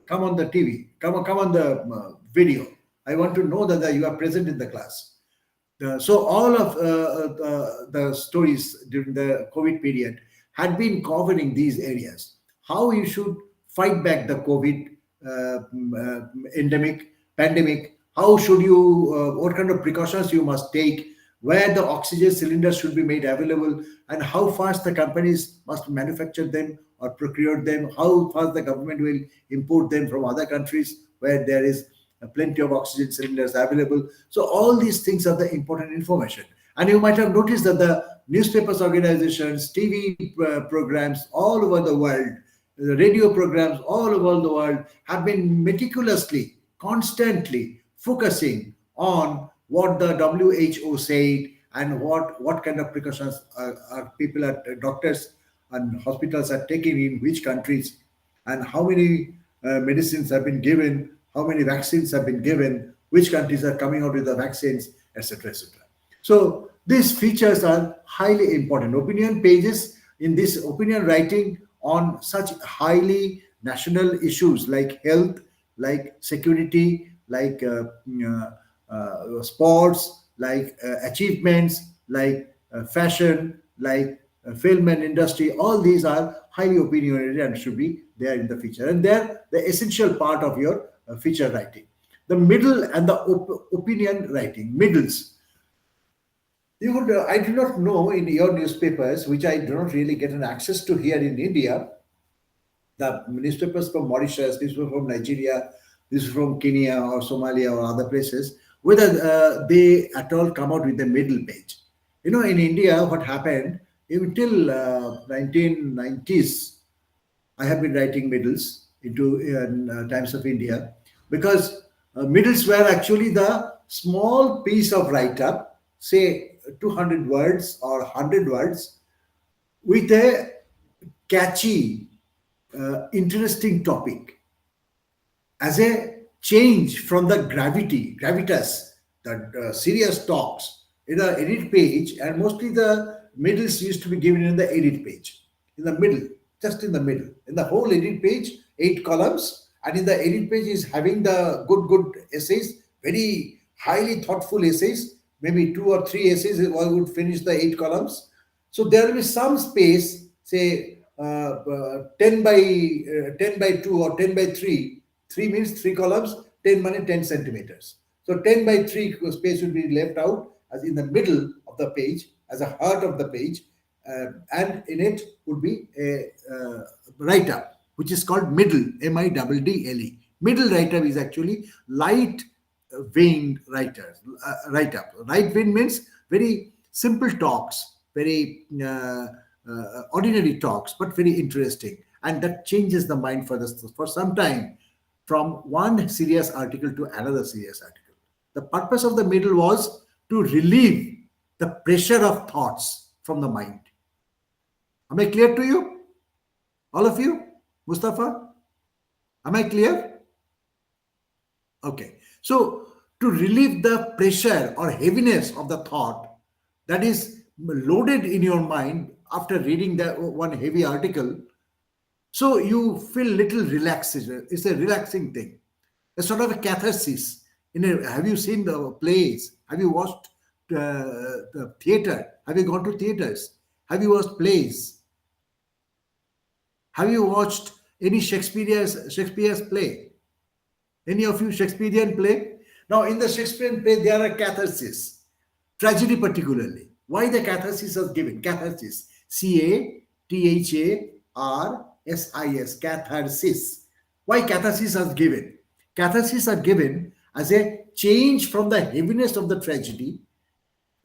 Speaker 1: come on the TV, come on the video. I want to know that you are present in the class. So all of the stories during the COVID period had been covering these areas. How you should fight back the COVID pandemic. How should you, what kind of precautions you must take, where the oxygen cylinders should be made available, and how fast the companies must manufacture them or procure them, how fast the government will import them from other countries where there is plenty of oxygen cylinders available. So all these things are the important information. And you might have noticed that the newspapers organizations, TV programs all over the world, the radio programs all over the world have been meticulously, constantly focusing on what the WHO said and what kind of precautions are doctors and hospitals are taking in which countries, and how many medicines have been given, how many vaccines have been given, which countries are coming out with the vaccines, etc., etc. So these features are highly important. Opinion pages in this opinion writing on such highly national issues like health, like security, like sports, like achievements, like fashion, like film and industry, all these are highly opinionated and should be there in the feature. And they're the essential part of your feature writing. The middle and the opinion writing, middles. You would, I do not know in your newspapers, which I do not really get an access to here in India, the newspapers from Mauritius, newspapers from Nigeria, newspapers from Kenya or Somalia or other places, whether they at all come out with the middle page. You know, in India, what happened until 1990s, I have been writing middles into Times of India, because middles were actually the small piece of write-up, say 200 words or 100 words, with a catchy, interesting topic, as a change from the gravitas, the serious talks in the edit page, and mostly the middles used to be given in the edit page, in the middle, just in the middle, in the whole edit page, 8 columns, and in the edit page is having the good essays, very highly thoughtful essays, maybe 2 or 3 essays, one would finish the 8 columns. So there will be some space, say 10 by 2 or 10 by 3. 3 means 3 columns, 10 means 10 centimeters. So 10 by 3 space will be left out as in the middle of the page, as a heart of the page, and in it would be a write-up, which is called middle, M-I-D-D-L-E. Middle write-up is actually light veined write-up. Light vein means very simple talks, very ordinary talks, but very interesting. And that changes the mind for some time, from one serious article to another serious article. The purpose of the middle was to relieve the pressure of thoughts from the mind. Am I clear to you? All of you? Mustafa? Am I clear? Okay. So, to relieve the pressure or heaviness of the thought that is loaded in your mind after reading that one heavy article, so you feel little relaxation. It's a relaxing thing. A sort of a catharsis. Have you seen the plays? Have you watched the theater? Have you gone to theaters? Have you watched plays? Have you watched any Shakespeare's play? Any of you Shakespearean play? Now, in the Shakespearean play, there are catharsis, tragedy particularly. Why the catharsis is given? Catharsis, C-A-T-H-A-R-S-I-S, catharsis. Why catharsis is given? Catharsis are given as a change from the heaviness of the tragedy,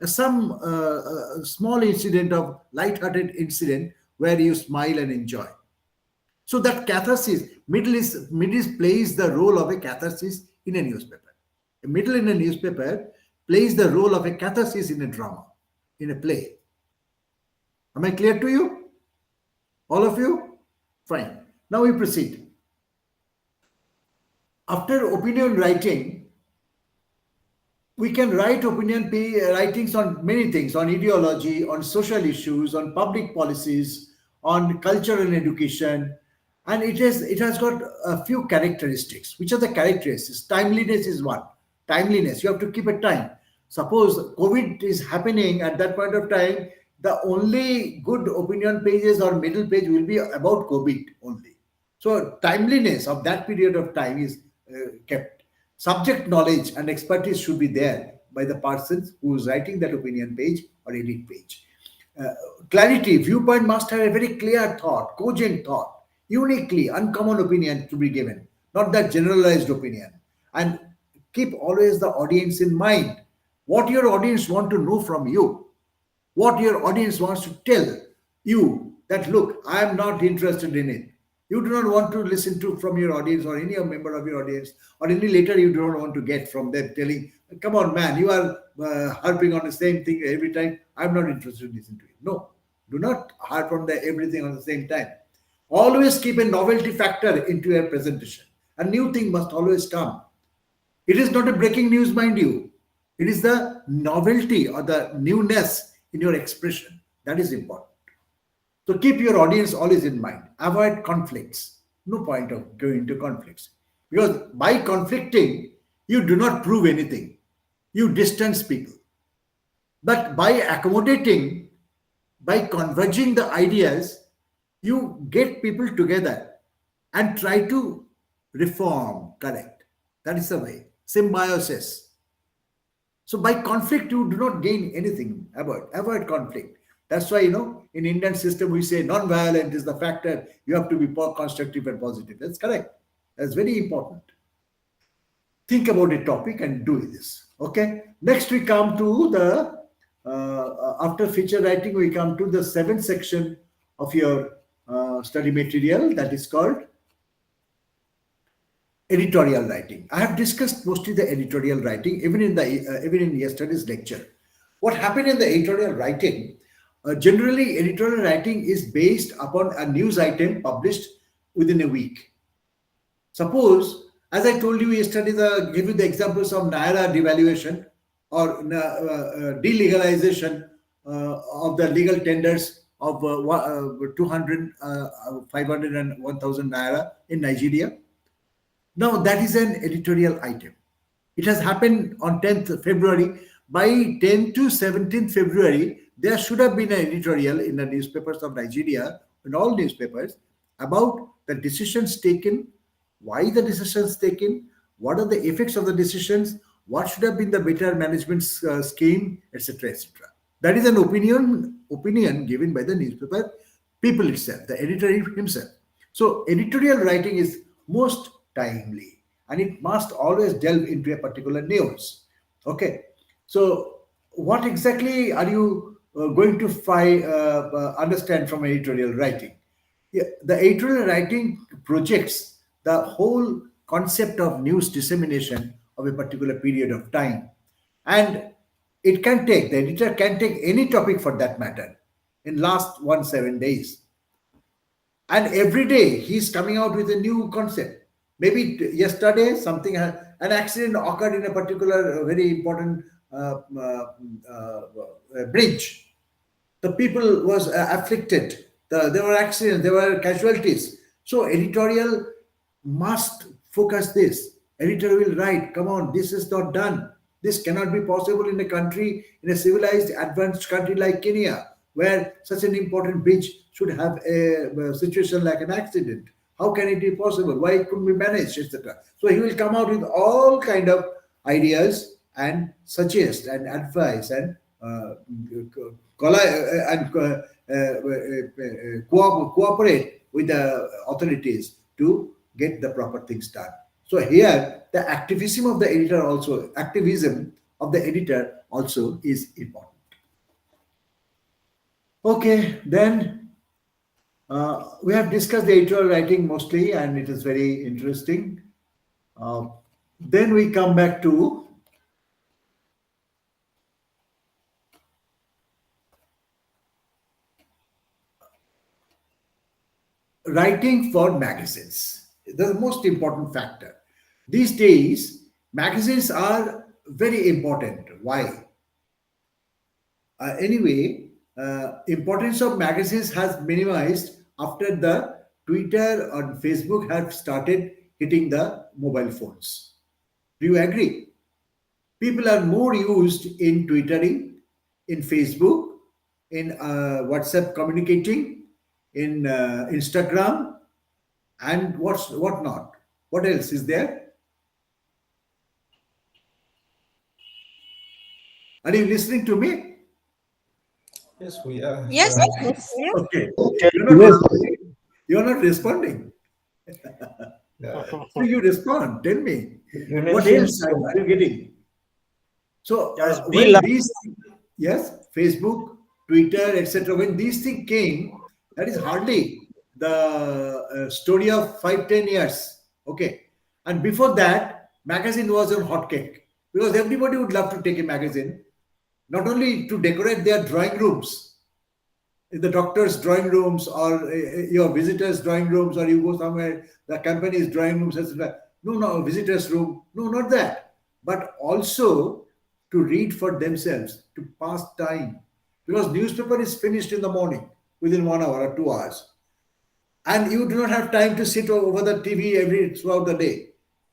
Speaker 1: some small incident of light-hearted incident where you smile and enjoy. So that catharsis, middle plays the role of a catharsis in a newspaper. A middle in a newspaper plays the role of a catharsis in a drama, in a play. Am I clear to you? All of you? Fine. Now we proceed. After opinion writing, we can write opinion writings on many things, on ideology, on social issues, on public policies, on culture and education. And it has got a few characteristics. Which are the characteristics? Timeliness is one. Timeliness, you have to keep a time. Suppose COVID is happening at that point of time, the only good opinion pages or middle page will be about COVID only. So timeliness of that period of time is kept. Subject knowledge and expertise should be there by the person who is writing that opinion page or edit page. Clarity, viewpoint must have a very clear thought, cogent thought, uniquely uncommon opinion to be given, not that generalized opinion. And keep always the audience in mind. What your audience want to know from you, what your audience wants to tell you, that look, I am not interested in it. You do not want to listen to from your audience or any member of your audience, or any letter you do not want to get from them telling, come on man, you are harping on the same thing every time. I'm not interested in listening to it. No, do not harp on everything on the same time. Always keep a novelty factor into your presentation. A new thing must always come. It is not a breaking news, mind you. It is the novelty or the newness in your expression. That is important. So keep your audience always in mind. Avoid conflicts. No point of going into conflicts. Because by conflicting, you do not prove anything. You distance people. But by accommodating, by converging the ideas, you get people together and try to reform, correct. That is the way. Symbiosis. So by conflict, you do not gain anything. Avoid conflict. That's why, in Indian system, we say non-violent is the factor. You have to be constructive and positive. That's correct. That's very important. Think about a topic and do this. Okay. Next, we come to the, after feature writing, we come to the seventh section of your study material, that is called editorial writing. I have discussed mostly the editorial writing, even in yesterday's lecture. What happened in the editorial writing? Generally, editorial writing is based upon a news item published within a week. Suppose, as I told you yesterday, give you the examples of Naira devaluation or delegalization of the legal tenders of 200, 500 and 1000 Naira in Nigeria. Now, that is an editorial item. It has happened on 10th February. By 10th to 17th February, there should have been an editorial in the newspapers of Nigeria, in all newspapers, about the decisions taken, why the decisions taken, what are the effects of the decisions, what should have been the better management scheme, etc., etc. That is an opinion given by the newspaper people itself, the editor himself. So editorial writing is most timely, and it must always delve into a particular news. Okay, so what exactly are you going to understand from editorial writing? Yeah, the editorial writing projects the whole concept of news dissemination of a particular period of time, and the editor can take any topic for that matter in last 7 days, and every day he's coming out with a new concept. Maybe yesterday an accident occurred in a particular very important bridge. The people was afflicted. There were accidents, there were casualties. So editorial must focus this. Editor will write, come on, this is not done. This cannot be possible in a country, in a civilized, advanced country like Kenya, where such an important bridge should have a situation like an accident. How can it be possible? Why couldn't we manage, etc.? So he will come out with all kind of ideas and suggest and advise and cooperate with the authorities to get the proper things done. So here, the activism of the editor also is important. Okay, then we have discussed the editorial writing mostly, and it is very interesting. Then we come back to writing for magazines. The most important factor. These days, magazines are very important. Why? Anyway, importance of magazines has minimized after the Twitter and Facebook have started hitting the mobile phones. Do you agree? People are more used in Twittering, in Facebook, in WhatsApp communicating, in Instagram, and what not. What else is there? Are you listening to me?
Speaker 14: Yes, we are.
Speaker 6: Yes.
Speaker 1: Okay.
Speaker 2: Yes.
Speaker 1: You're not responding. So you respond. Tell me. What else are you getting? So Facebook, Twitter, etc. When these things came, that is hardly the story of 5-10 years. Okay. And before that, magazine was on hotcake because everybody would love to take a magazine, not only to decorate their drawing rooms, in the doctor's drawing rooms or your visitors' drawing rooms, or you go somewhere, the company's drawing rooms, etc. No, visitors' room. No, not that. But also to read for themselves, to pass time. Because newspaper is finished in the morning, within 1 hour or 2 hours. And you do not have time to sit over the TV throughout the day.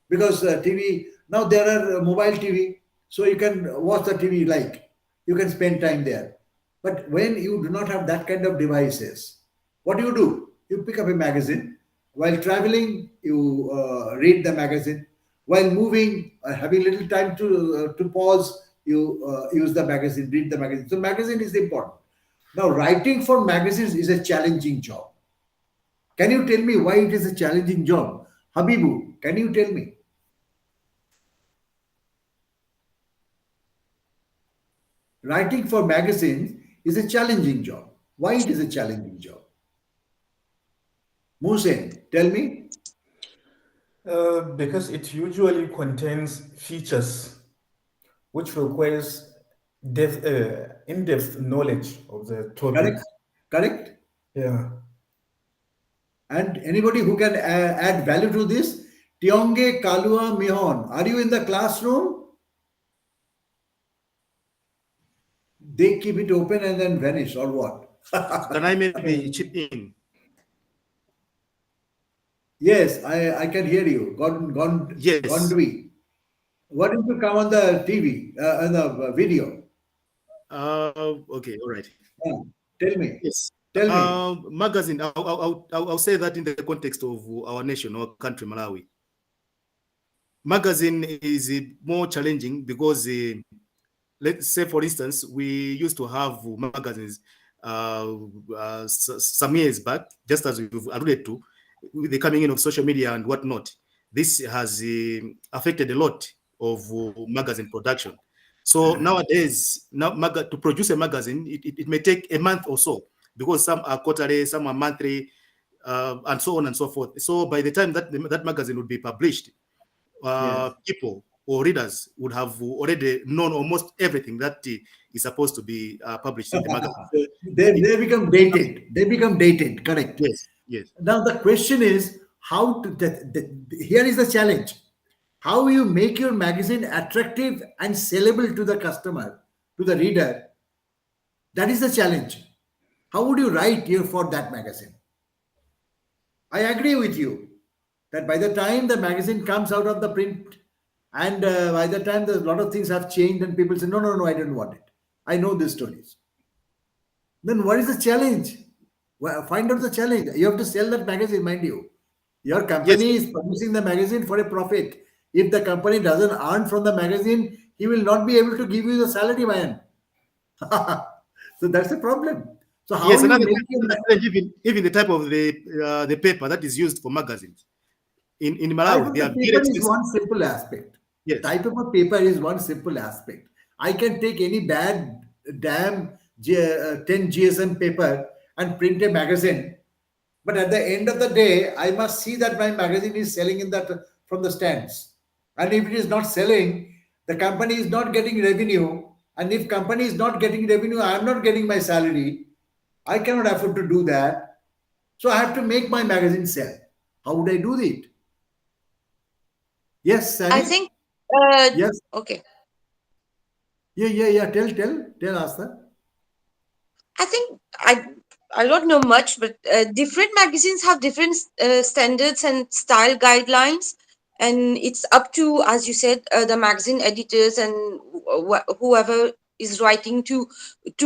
Speaker 1: Because TV, now there are mobile TV, so you can watch the TV like. You can spend time there. But when you do not have that kind of devices, what do? You pick up a magazine. While traveling, you read the magazine. While moving, having little time to pause, you use the magazine, read the magazine. So magazine is important. Now, writing for magazines is a challenging job. Can you tell me why it is a challenging job? Habibu, can you tell me? Writing for magazines is a challenging job. Why it is a challenging job? Mohsen, tell me.
Speaker 14: Because it usually contains features which requires in-depth knowledge of the topic.
Speaker 1: Correct? Correct?
Speaker 14: Yeah.
Speaker 1: And anybody who can add value to this? Tionge Kalua Mihon, are you in the classroom? They keep it open and then vanish, or what?
Speaker 7: Can I maybe chip in?
Speaker 1: Yes, I can hear you.
Speaker 7: Yes.
Speaker 1: Gondwi. Why don't you come on the TV, on the video?
Speaker 7: Okay, all right.
Speaker 1: Yeah. Tell me.
Speaker 7: Yes.
Speaker 1: Tell me.
Speaker 7: Magazine, I'll say that in the context of our nation, our country, Malawi. Magazine is more challenging because, let's say, for instance, we used to have magazines some years back, just as we've alluded to, with the coming in of social media and whatnot. This has affected a lot of magazine production. So nowadays, to produce a magazine, it may take a month or so, because some are quarterly, some are monthly, and so on and so forth. So by the time that that magazine would be published,
Speaker 1: Yes.
Speaker 7: people or readers would have already known almost everything that is supposed to be published in the magazine.
Speaker 1: They become dated. They become dated. Correct.
Speaker 7: Yes. Yes.
Speaker 1: Now the question is how to. Here is the challenge: how you make your magazine attractive and sellable to the customer, to the reader. That is the challenge. How would you write here for that magazine? I agree with you that by the time the magazine comes out of the print, and by the time a lot of things have changed, and people say, no, no, no, I don't want it. I know these stories. Then what is the challenge? Well, find out the challenge. You have to sell that magazine, mind you. Your company is publishing the magazine for a profit. If the company doesn't earn from the magazine, he will not be able to give you the salary, man. So that's the problem. So how
Speaker 7: Yes,
Speaker 1: you
Speaker 7: another
Speaker 1: make your
Speaker 7: even the type of the paper that is used for magazines in
Speaker 1: type
Speaker 7: Malawi,
Speaker 1: of
Speaker 7: they
Speaker 1: the
Speaker 7: are very
Speaker 1: paper is
Speaker 7: expensive.
Speaker 1: one simple aspect.
Speaker 7: Yes.
Speaker 1: Type of a paper is one simple aspect. I can take any bad damn 10 GSM paper and print a magazine, but at the end of the day, I must see that my magazine is selling in that from the stands. And if it is not selling, the company is not getting revenue. And if company is not getting revenue, I am not getting my salary. I cannot afford to do that. So I have to make my magazine sell. How would I do it? Yes, Sally?
Speaker 6: I think,
Speaker 1: Yes.
Speaker 6: okay.
Speaker 1: Yeah. Tell Asta.
Speaker 6: I think I don't know much, but different magazines have different standards and style guidelines, and it's up to, as you said, the magazine editors and whoever is writing to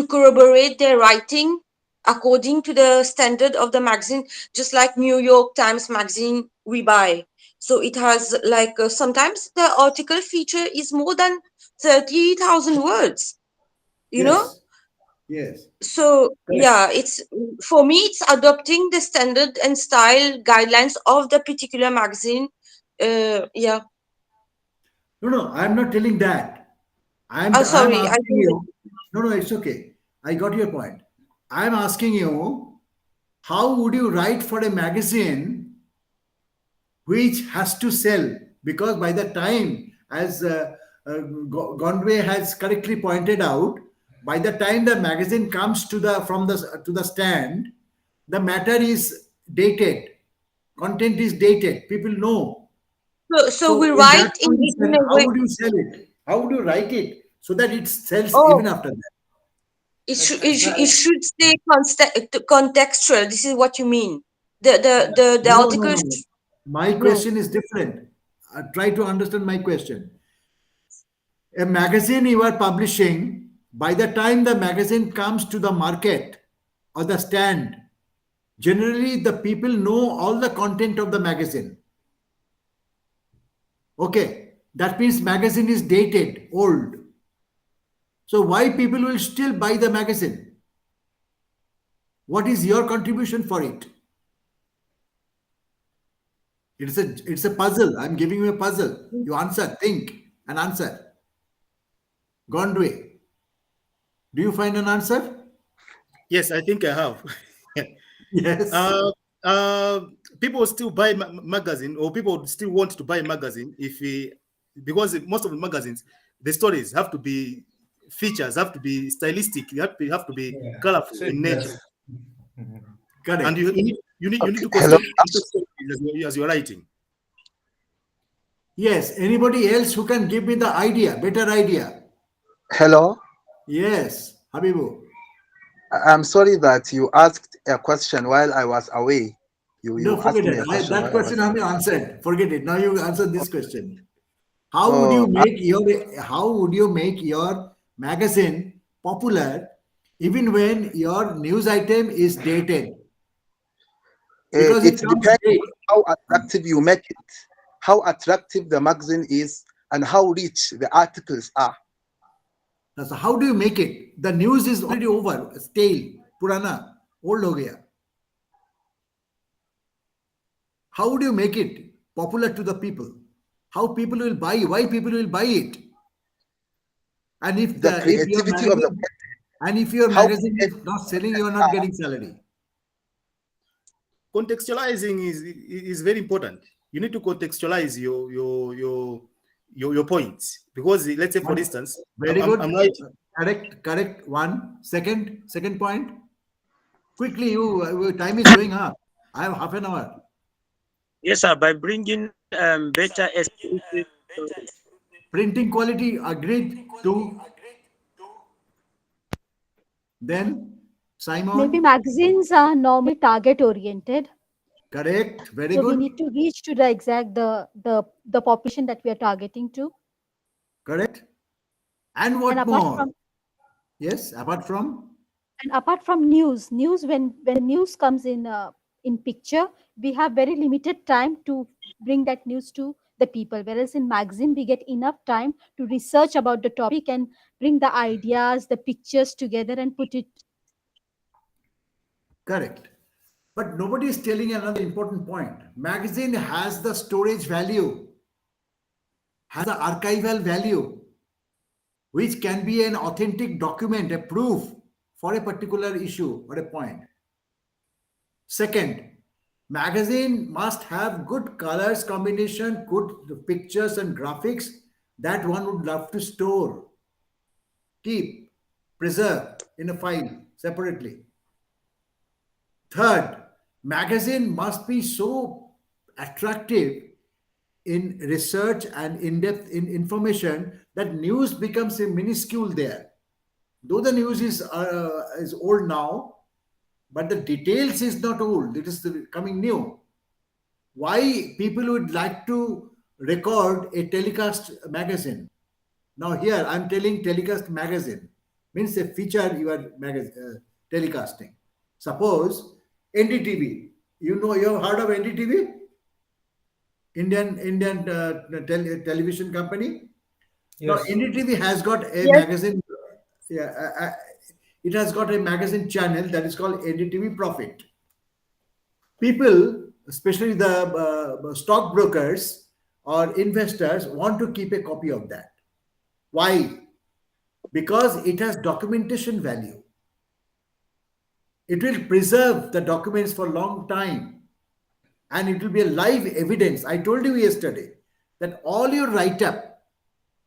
Speaker 6: corroborate their writing according to the standard of the magazine. Just like New York Times magazine we buy, so it has like sometimes the article feature is more than 30,000 words. You know.
Speaker 1: Yes.
Speaker 6: So yeah, it's for me it's adopting the standard and style guidelines of the particular magazine. Yeah.
Speaker 1: No, I'm not telling that. I'm
Speaker 6: Sorry, I
Speaker 1: asking
Speaker 6: think
Speaker 1: you. No, it's okay. I got your point. I'm asking you, how would you write for a magazine which has to sell? Because by the time, as Gondway has correctly pointed out, by the time the magazine comes to the stand, the matter is dated, content is dated. People know.
Speaker 6: so we
Speaker 1: So in that
Speaker 6: write in
Speaker 1: condition,
Speaker 6: a
Speaker 1: how
Speaker 6: way.
Speaker 1: would you sell it? How would you write it so that it sells
Speaker 6: Oh,
Speaker 1: even after that?
Speaker 6: it should stay contextual. This is what you mean. The article.
Speaker 1: No. My
Speaker 6: No.
Speaker 1: question is different. Try to understand my question. A magazine you are publishing, by the time the magazine comes to the market or the stand, generally the people know all the content of the magazine. Okay, that means magazine is dated, old. So why people will still buy the magazine? What is your contribution for it? It's a puzzle. I'm giving you a puzzle. You answer, think, and answer. Gondwe, do you find an answer?
Speaker 7: Yes, I think I have.
Speaker 1: Yes.
Speaker 7: People still buy magazine, or people still want to buy magazine because most of the magazines, the stories have to be features, have to be stylistic, they have to be colorful in nature.
Speaker 1: Correct.
Speaker 7: And you need to
Speaker 3: Hello?
Speaker 7: consider as you're writing.
Speaker 1: Yes. Anybody else who can give me the idea, better idea?
Speaker 3: Hello?
Speaker 1: Yes, Habibu.
Speaker 3: I'm sorry that you asked a question while I was away.
Speaker 1: No,
Speaker 3: You asked
Speaker 1: forget
Speaker 3: me
Speaker 1: it.
Speaker 3: a question.
Speaker 1: That
Speaker 3: while I
Speaker 1: question
Speaker 3: was
Speaker 1: I
Speaker 3: away.
Speaker 1: answered. Forget it. Now you answer this question. How would you make your magazine popular even when your news item is dated? Because
Speaker 3: It
Speaker 1: it comes
Speaker 3: depends
Speaker 1: late.
Speaker 3: on how attractive you make it, how attractive the magazine is, and how rich the articles are.
Speaker 1: So how do you make it? The news is already over, stale, purana, old ho gaya. How would you make it popular to the people? How people will buy? Why people will buy it? And if
Speaker 3: The creativity of the
Speaker 1: your
Speaker 3: how
Speaker 1: magazine is not selling, you are not getting salary.
Speaker 7: Contextualizing is very important. You need to contextualize your points, because let's say, for instance,
Speaker 1: Very good.
Speaker 7: I'm right.
Speaker 1: Correct. Second point. Quickly, your time is going up. I have half an hour.
Speaker 12: Yes, sir. By bringing better exclusive
Speaker 1: Printing quality agreed to. Then Simon.
Speaker 4: Maybe magazines are normally target oriented.
Speaker 1: Correct. Very
Speaker 4: So
Speaker 1: good.
Speaker 4: we need to reach to the exact the population that we are targeting to.
Speaker 1: Correct. And what
Speaker 4: apart
Speaker 1: more?
Speaker 4: from
Speaker 1: Yes, apart from.
Speaker 4: And apart from news when news comes in picture, we have very limited time to bring that news to the people. Whereas in magazine, we get enough time to research about the topic and bring the ideas, the pictures together and put it.
Speaker 1: Correct. But nobody is telling another important point. Magazine has the storage value, has the archival value, which can be an authentic document, a proof for a particular issue or a point. Second, magazine must have good colors combination, good pictures and graphics that one would love to store, keep, preserve in a file separately. Third, magazine must be so attractive in research and in-depth in information that news becomes a minuscule there. Though the news is old now, but the details is not old. It is coming new. Why people would like to record a telecast magazine? Now here I'm telling telecast magazine means a feature you are telecasting. Suppose NDTV. You have heard of NDTV? Indian television company. Now
Speaker 14: Yes.
Speaker 1: NDTV has got a
Speaker 6: Yes.
Speaker 1: magazine. It has got a magazine channel that is called NDTV Profit. People, especially the stockbrokers or investors, want to keep a copy of that. Why? Because it has documentation value. It will preserve the documents for a long time, and it will be a live evidence. I told you yesterday that all your write-up,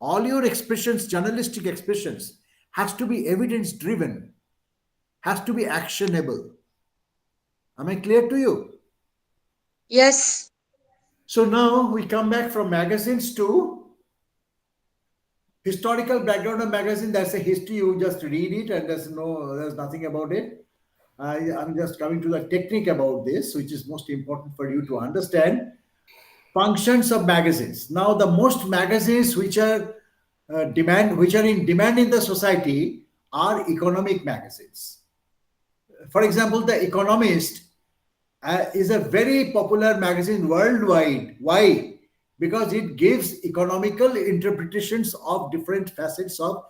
Speaker 1: all your expressions, journalistic expressions, has to be evidence driven, has to be actionable. Am I clear to you?
Speaker 6: Yes.
Speaker 1: So now we come back from magazines to historical background of magazine. That's a history. You just read it, and there's nothing about it. I'm just coming to the technique about this, which is most important for you to understand. Functions of magazines. Now, the most magazines which are in demand in the society are economic magazines. For example, The Economist is a very popular magazine worldwide. Why? Because it gives economical interpretations of different facets of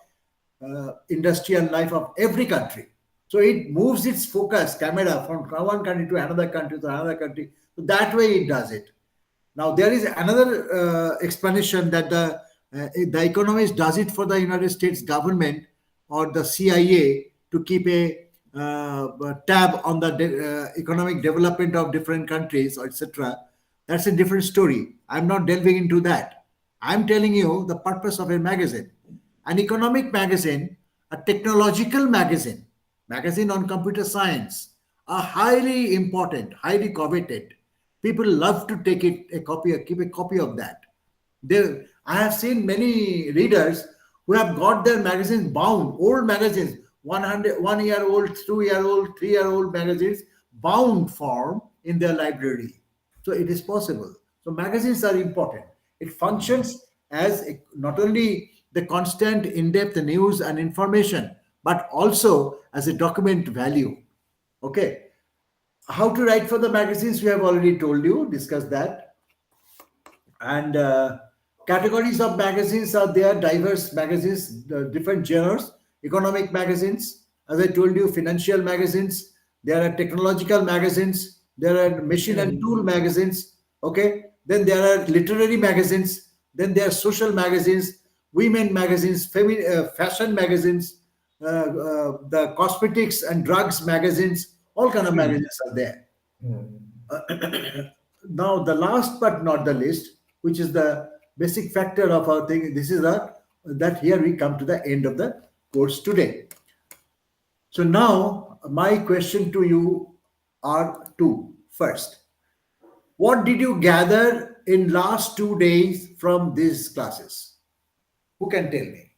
Speaker 1: industry and life of every country. So it moves its focus, camera, from one country to another country to another country. So that way it does it. Now there is another explanation that the economist does it for the United States government or the CIA to keep a tab on the economic development of different countries, etc. That's a different story. I'm not delving into that. I'm telling you the purpose of a magazine. An economic magazine, a technological magazine, magazine on computer science, are highly important, highly coveted. People love to take it a copy, keep a copy of that. I have seen many readers who have got their magazines bound, old magazines, 1 year old, 2 year old, 3 year old magazines, bound form in their library. So it is possible. So magazines are important. It functions as not only the constant in-depth news and information, but also as a document value. Okay. How to write for the magazines, we have already told you, discussed that. And categories of magazines are there, diverse magazines, different genres. Economic magazines, as I told you, financial magazines, there are technological magazines, there are machine and tool magazines. Okay, then there are literary magazines, then there are social magazines, women magazines, fashion magazines, the cosmetics and drugs magazines, all kind of magazines are there. Now the last but not the least, which is the basic factor of our thing, this is that here we come to the end of the course today. So now my question to you are two. First, what did you gather in last 2 days from these classes? Who can tell me?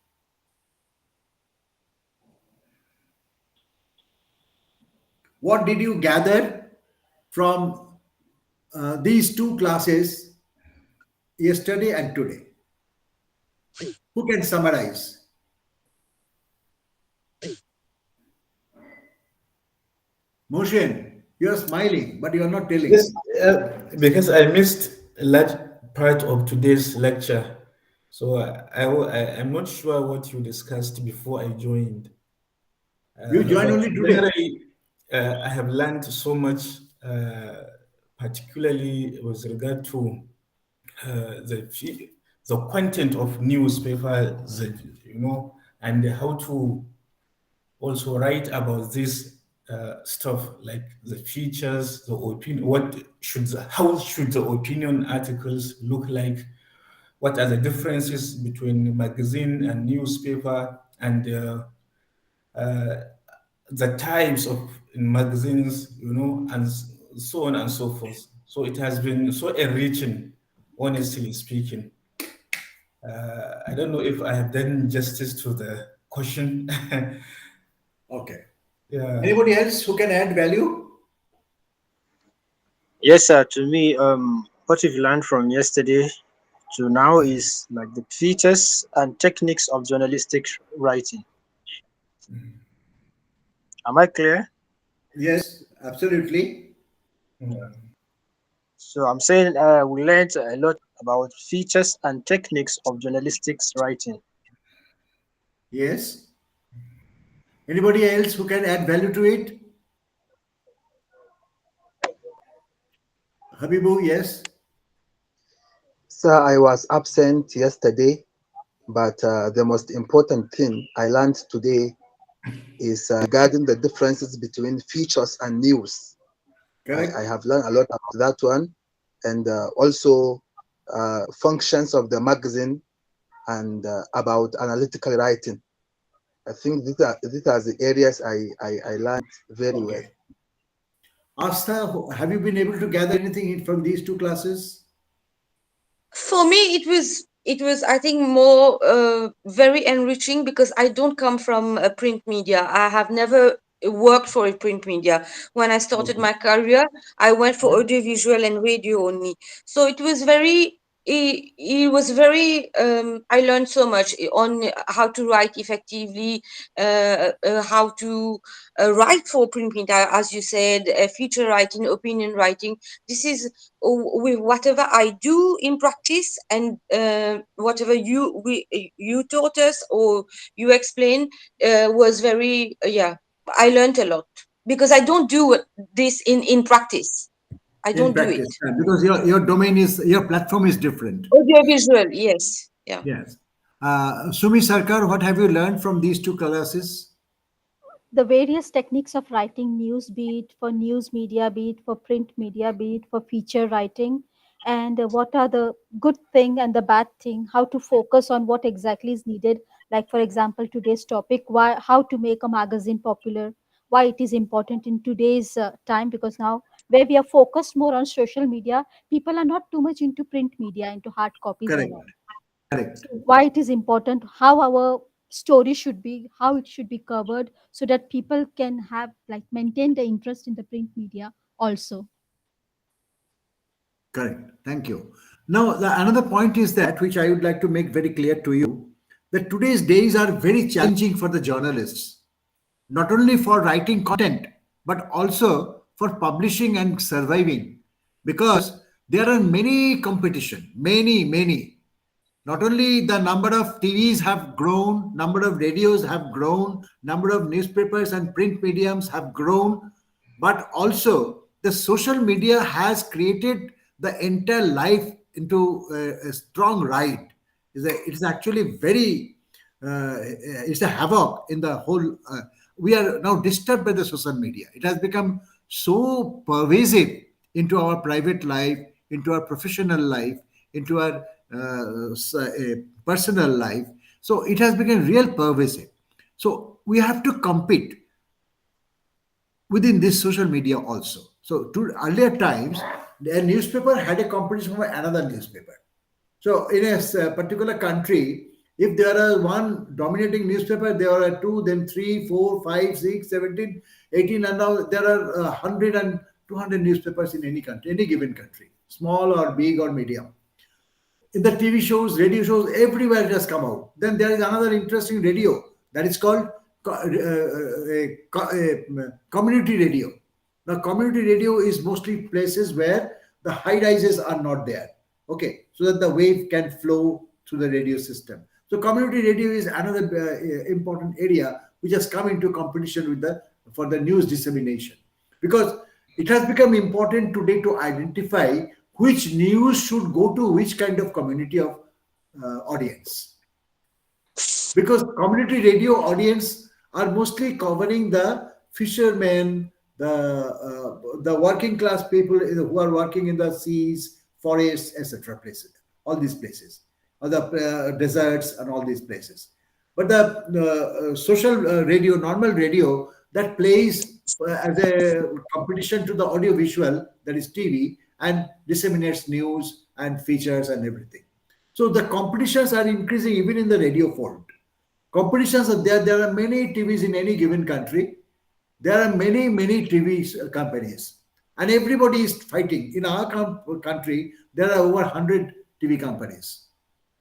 Speaker 1: What did you gather from these two classes, yesterday and today? Who can summarize? Motion, you're smiling, but you're not telling.
Speaker 14: Yes, because I missed a large part of today's lecture. So I'm not sure what you discussed before I joined.
Speaker 1: You joined
Speaker 14: But
Speaker 1: only today.
Speaker 14: generally, I have learned so much, particularly with regard to the content of newspaper, and how to also write about this stuff, like the features, the opinion, how should the opinion articles look like, what are the differences between magazine and newspaper, and the types of magazines, and so on and so forth. So it has been so enriching, honestly speaking. I don't know if I have done justice to the question.
Speaker 1: Okay.
Speaker 14: Yeah.
Speaker 1: Anybody else who can add value?
Speaker 12: Yes, sir. To me, what we've learned from yesterday to now is like the features and techniques of journalistic writing. Am I clear?
Speaker 1: Yes, absolutely.
Speaker 12: So I'm saying we learned a lot about features and techniques of journalistic writing.
Speaker 1: Yes. Anybody else who can add value to it? Habibu, yes.
Speaker 3: Sir, I was absent yesterday, but the most important thing I learned today is regarding the differences between features and news. I have learned a lot about that one, and also functions of the magazine and about analytical writing. I think these are the areas I learned very well.
Speaker 1: Asta, have you been able to gather anything from these two classes?
Speaker 6: For me, it was I think more very enriching, because I don't come from a print media. I have never worked for a print media. When I started my career, I went for audiovisual and radio only. So it was very I learned so much on how to write effectively, how to write for print media, as you said, feature writing, opinion writing. This is with whatever I do in practice, and whatever you taught us or you explained was very I learned a lot because I don't do this in practice. I
Speaker 1: In
Speaker 6: don't do it.
Speaker 1: practice, because your domain is, your platform is different.
Speaker 6: Audiovisual, yes. Yeah.
Speaker 1: Yes. Sumi Sarkar, what have you learned from these two classes?
Speaker 4: The various techniques of writing news, be it for news media, be it for print media, be it for feature writing, and what are the good thing and the bad thing, how to focus on what exactly is needed. Like, for example, today's topic, why, how to make a magazine popular, why it is important in today's time, because now where we are focused more on social media, people are not too much into print media, into hard copies
Speaker 1: Correct.
Speaker 4: and all.
Speaker 1: Correct.
Speaker 4: Why it is important, how our story should be, how it should be covered, so that people can have, like, maintain the interest in the print media also.
Speaker 1: Correct. Thank you. Now, another point is that, which I would like to make very clear to you, that today's days are very challenging for the journalists, not only for writing content, but also for publishing and surviving, because there are many competition, many. Not only the number of TVs have grown, number of radios have grown, number of newspapers and print mediums have grown, but also the social media has created the entire life into a strong ride. It's actually very, it's a havoc in the whole. We are now disturbed by the social media. It has become so pervasive into our private life, into our professional life, into our personal life. So it has become real pervasive. So we have to compete within this social media also. So to earlier times, a newspaper had a competition with another newspaper. So in a particular country, if there are one dominating newspaper, there are two, then 3, 4, 5, 6, 17, 18, and now there are 100 and 200 newspapers in any country, any given country, small or big or medium. In the TV shows, radio shows, everywhere it has come out. Then there is another interesting radio that is called community radio. Now, community radio is mostly places where the high rises are not there. Okay, so that the wave can flow through the radio system. So, community radio is another important area which has come into competition with the for the news dissemination, because it has become important today to identify which news should go to which kind of community of audience, because community radio audience are mostly covering the fishermen, the working class people who are working in the seas, forests, etc. places, all these places, or the deserts and all these places. But the social radio, normal radio, that plays as a competition to the audio visual, that is TV, and disseminates news and features and everything. So the competitions are increasing even in the radio fold. Competitions are there. There are many TVs in any given country. There are many TV companies, and everybody is fighting. In our country, there are over 100 TV companies.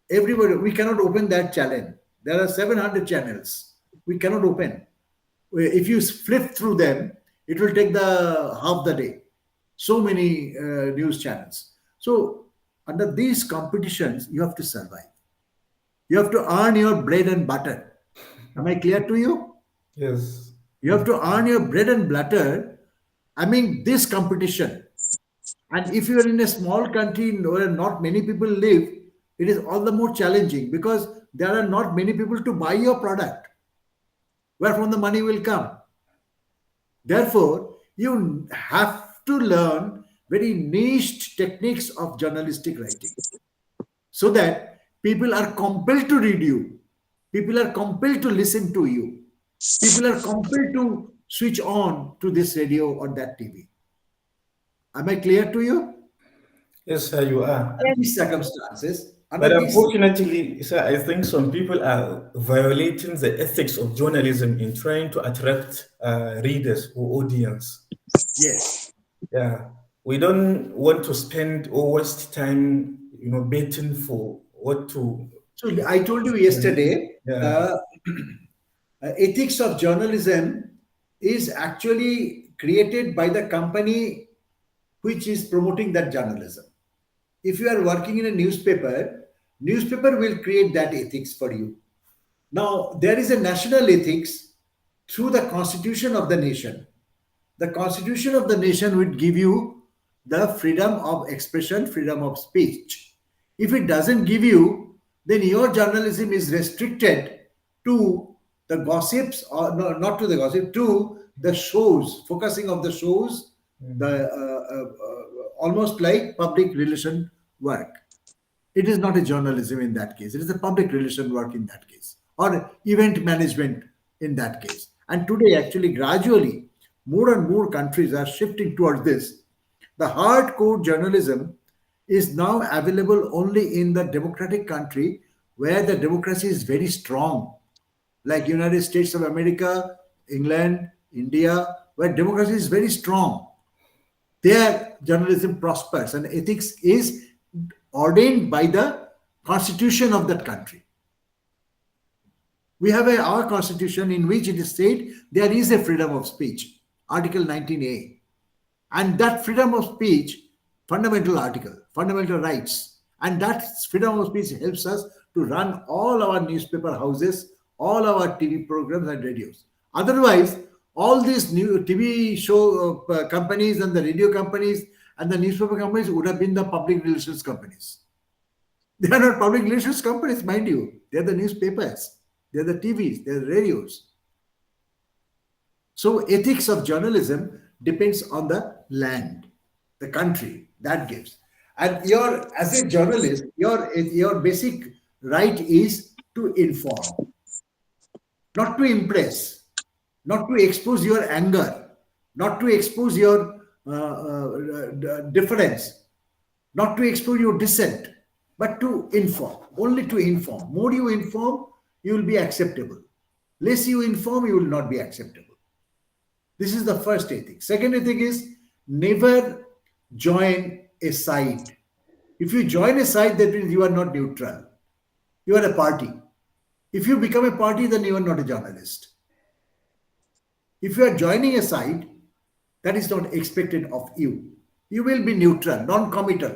Speaker 1: Everybody, we cannot open that channel. There are 700 channels. We cannot open. If you flip through them, it will take the half the day. So many news channels. So under these competitions, you have to survive. You have to earn your bread and butter. Am I clear to you?
Speaker 14: Yes.
Speaker 1: You have to earn your bread and butter. I mean, this competition. And if you are in a small country where not many people live, it is all the more challenging, because there are not many people to buy your product. Where from the money will come? Therefore, you have to learn very niche techniques of journalistic writing, so that people are compelled to read you, people are compelled to listen to you, people are compelled to switch on to this radio or that TV. Am I clear to you?
Speaker 14: Yes, sir, you are.
Speaker 1: Under these circumstances,
Speaker 14: But unfortunately, sir, I think some people are violating the ethics of journalism in trying to attract readers or audience.
Speaker 1: Yes.
Speaker 14: Yeah. We don't want to spend or waste time, betting for what to.
Speaker 1: So I told you yesterday,
Speaker 14: Yeah.
Speaker 1: Ethics of journalism is actually created by the company which is promoting that journalism. If you are working in a newspaper will create that ethics for you. Now, there is a national ethics through the constitution of the nation. The constitution of the nation would give you the freedom of expression, freedom of speech. If it doesn't give you, then your journalism is restricted to the gossips, or no, not to the gossip, to the shows, focusing of the shows, the almost like public relation work. It is not a journalism in that case. It is a public relation work in that case, or event management in that case. And today, actually, gradually, more and more countries are shifting towards this. The hardcore journalism is now available only in the democratic country where the democracy is very strong, like United States of America, England, India, where democracy is very strong. There, journalism prospers and ethics is ordained by the constitution of that country. We have our constitution in which it is said there is a freedom of speech, Article 19A. And that freedom of speech, fundamental article, fundamental rights. And that freedom of speech helps us to run all our newspaper houses, all our TV programs and radios. Otherwise, all these new TV show companies and the radio companies and the newspaper companies would have been the public relations companies. They are not public relations companies, mind you. They are the newspapers. They are the TVs. They are the radios. So ethics of journalism depends on the land, the country that gives. And as a journalist, your basic right is to inform, not to impress, not to expose your anger, not to expose your difference, not to expose your dissent, but to inform, only to inform. More you inform, you will be acceptable. Less you inform, you will not be acceptable. This is the first ethic. Second ethic is never join a side. If you join a side, that means you are not neutral. You are a party. If you become a party, then you are not a journalist. If you are joining a side, that is not expected of you. You will be neutral, non-committal.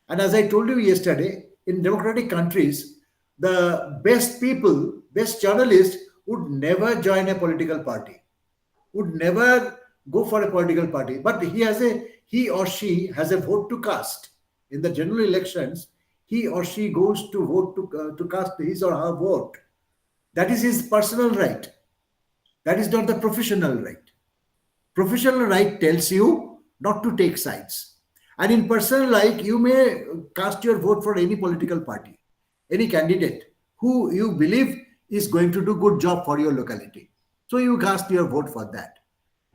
Speaker 1: And as I told you yesterday, in democratic countries, the best people, best journalists would never join a political party, would never go for a political party. But he or she has a vote to cast. In the general elections, he or she goes to vote to cast his or her vote. That is his personal right. That is not the professional right. Professional right tells you not to take sides. And in personal right, you may cast your vote for any political party, any candidate who you believe is going to do good job for your locality. So you cast your vote for that.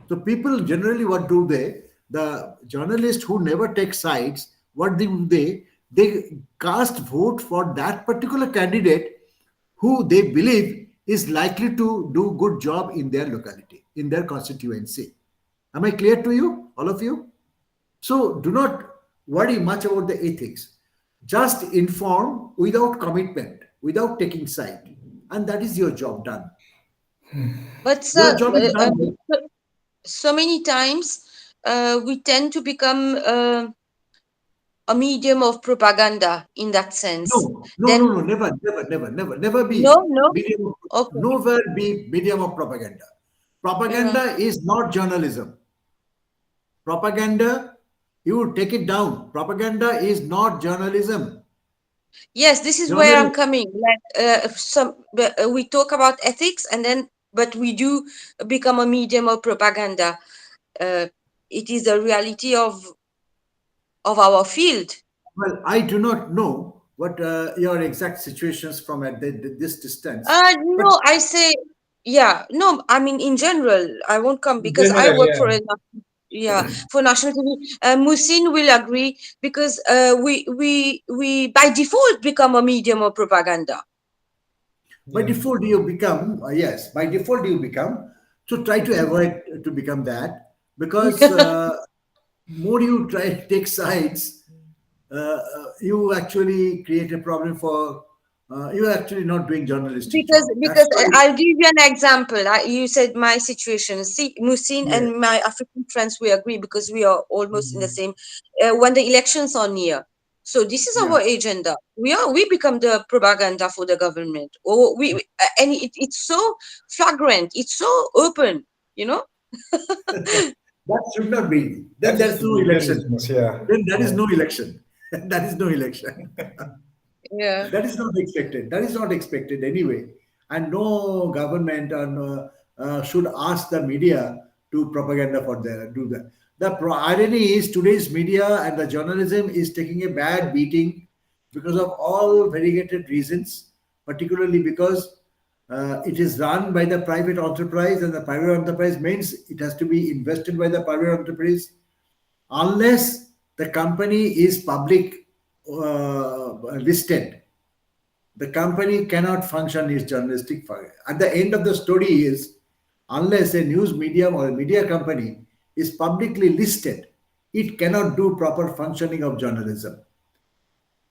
Speaker 1: So people generally, what do they? The journalists who never take sides, what do they? They cast vote for that particular candidate who they believe is likely to do good job in their locality, in their constituency. Am I clear to you, all of you? So do not worry much about the ethics. Just inform without commitment, without taking side. And that is your job done.
Speaker 6: But
Speaker 1: Your job is done.
Speaker 6: so many times we tend to become a medium of propaganda in that sense.
Speaker 1: No, never be.
Speaker 6: No.
Speaker 1: Medium of,
Speaker 6: Okay.
Speaker 1: Never be medium of propaganda. Propaganda is not journalism. Propaganda, you take it down. Propaganda is not journalism.
Speaker 6: Yes, this is where I'm coming. Like we talk about ethics, but we do become a medium of propaganda. It is a reality of our field.
Speaker 1: Well, I do not know what your exact situations from at this distance.
Speaker 6: No, I say, no, I mean in general, I won't come because I work for for national TV. Musin will agree because we by default become a medium of propaganda.
Speaker 1: By default, you become yes. By default, you become. So try to avoid to become that, because more you try to take sides, you actually create a problem for. You're actually not doing journalistic.
Speaker 6: Because I'll give you an example. You said my situation. See, Musin and my African friends, we agree because we are almost in the same. When the elections are near, So this is our agenda. We become the propaganda for the government, or and it's so flagrant, it's so open,
Speaker 1: That should not be. Then
Speaker 14: That
Speaker 1: there's
Speaker 14: is
Speaker 1: no election.
Speaker 14: yeah.
Speaker 1: Then that is no election. That is no election.
Speaker 6: Yeah.
Speaker 1: That is not expected. That is not expected anyway. And no government should ask the media to propaganda for do that. The irony is today's media and the journalism is taking a bad beating because of all variegated reasons, particularly because it is run by the private enterprise, and the private enterprise means it has to be invested by the private enterprise. Unless the company is public listed, the company cannot function its journalistic function. At the end of the story is, unless a news medium or a media company is publicly listed, it cannot do proper functioning of journalism.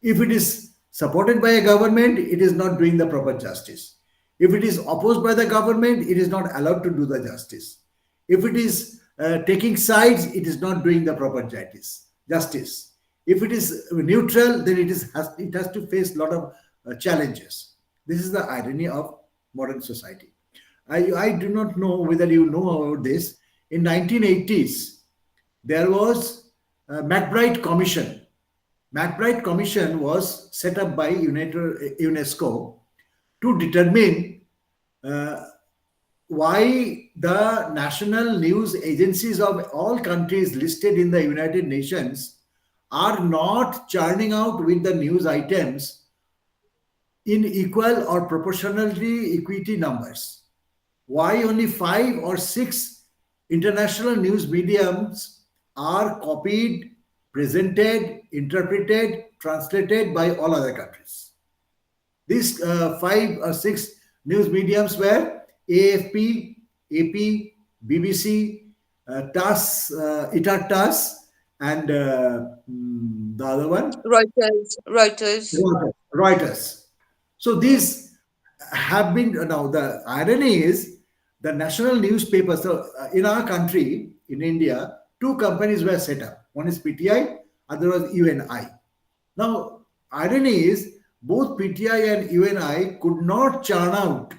Speaker 1: If it is supported by a government, it is not doing the proper justice. If it is opposed by the government, it is not allowed to do the justice. If it is taking sides, it is not doing the proper justice. If it is neutral, then it has to face a lot of challenges. This is the irony of modern society. I do not know whether you know about this. In 1980s, there was a McBride Commission. McBride Commission was set up by UNESCO to determine why the national news agencies of all countries listed in the United Nations are not churning out with the news items in equal or proportionally equity numbers. Why only 5 or 6 international news mediums are copied, presented, interpreted, translated by all other countries? These 5 or 6 news mediums were AFP, AP, BBC, TASS, ITAR-TASS, and the other one? Reuters. So these have been, now the irony is the national newspapers, so in our country, in India, 2 companies were set up. One is PTI, other was UNI. Now, irony is both PTI and UNI could not churn out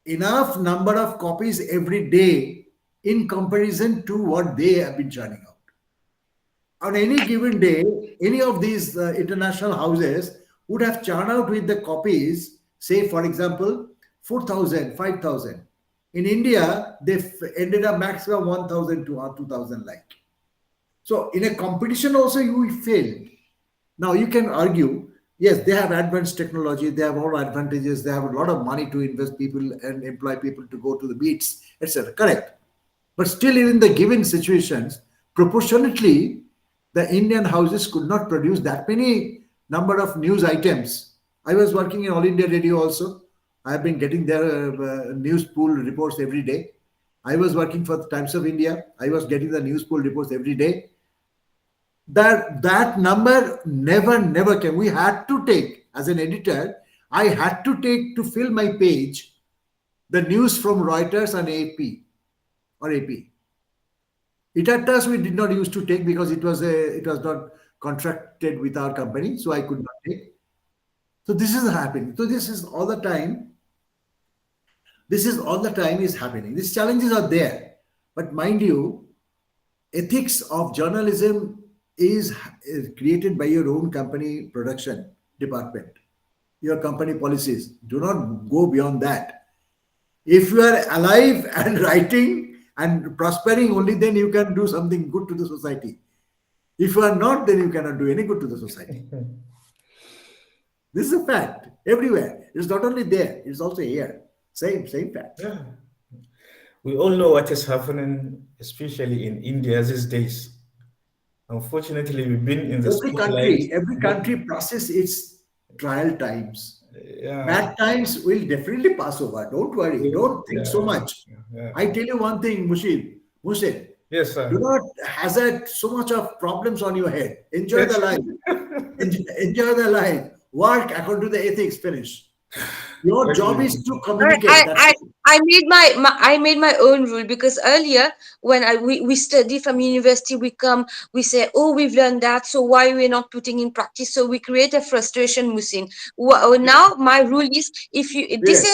Speaker 1: enough number of copies every day in comparison to what they have been churning out. On any given day, any of these international houses would have churned out with the copies, say, for example, 4,000, 5,000. In India, they ended up maximum 1,000 to 2,000 like. So in a competition also, you failed. Now you can argue, yes, they have advanced technology, they have all advantages, they have a lot of money to invest people and employ people to go to the beats, etc. Correct. But still, in the given situations, proportionately, the Indian houses could not produce that many number of news items. I was working in All India Radio also. I have been getting their news pool reports every day. I was working for the Times of India. I was getting the news pool reports every day. That number never came. We had to take, as an editor, I had to take to fill my page the news from Reuters and AP or AP. ITAR-TASS we did not used to take because it was not contracted with our company, so I could not take. So this is happening. So this is all the time. This is all the time is happening. These challenges are there, but mind you, ethics of journalism is created by your own company production department. Your company policies do not go beyond that. If you are alive and writing and prospering, only then you can do something good to the society. If you are not, then you cannot do any good to the society. This is a fact everywhere. It's not only there, it's also here. Same fact.
Speaker 14: Yeah. We all know what is happening, especially in India these days. Unfortunately, we've been in the spotlight.
Speaker 1: Every country process its trial times.
Speaker 14: Yeah.
Speaker 1: Bad times will definitely pass over. Don't worry. Don't think so much.
Speaker 14: Yeah.
Speaker 1: I tell you one thing, Mushid.
Speaker 14: Yes, sir.
Speaker 1: Do not hazard so much of problems on your head. Enjoy the life. Enjoy the life. Work according to the ethics. Finish. Your job is to communicate.
Speaker 6: I made my own rule, because earlier when we study from university, we say, oh, we've learned that, so why we're not putting in practice? So we create a frustration, Musin. Now my rule is, if you this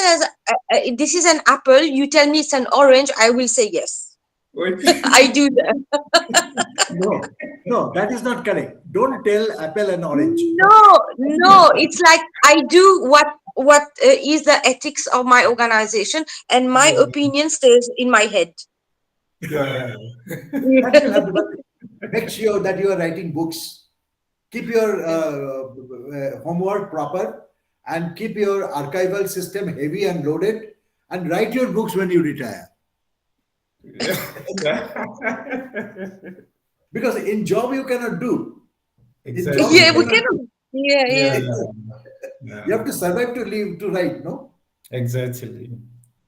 Speaker 6: is an apple, you tell me it's an orange, I will say yes. I do that.
Speaker 1: No, that is not correct. Don't tell apple and orange.
Speaker 6: No, it's like I do what is the ethics of my organization, and my opinion stays in my head.
Speaker 1: That will happen. But make sure that you are writing books. Keep your homework proper, and keep your archival system heavy and loaded, and write your books when you retire. Because in job you cannot do.
Speaker 14: Exactly.
Speaker 6: Yeah, we cannot. Yeah.
Speaker 1: You have to survive to live to write, no?
Speaker 14: Exactly.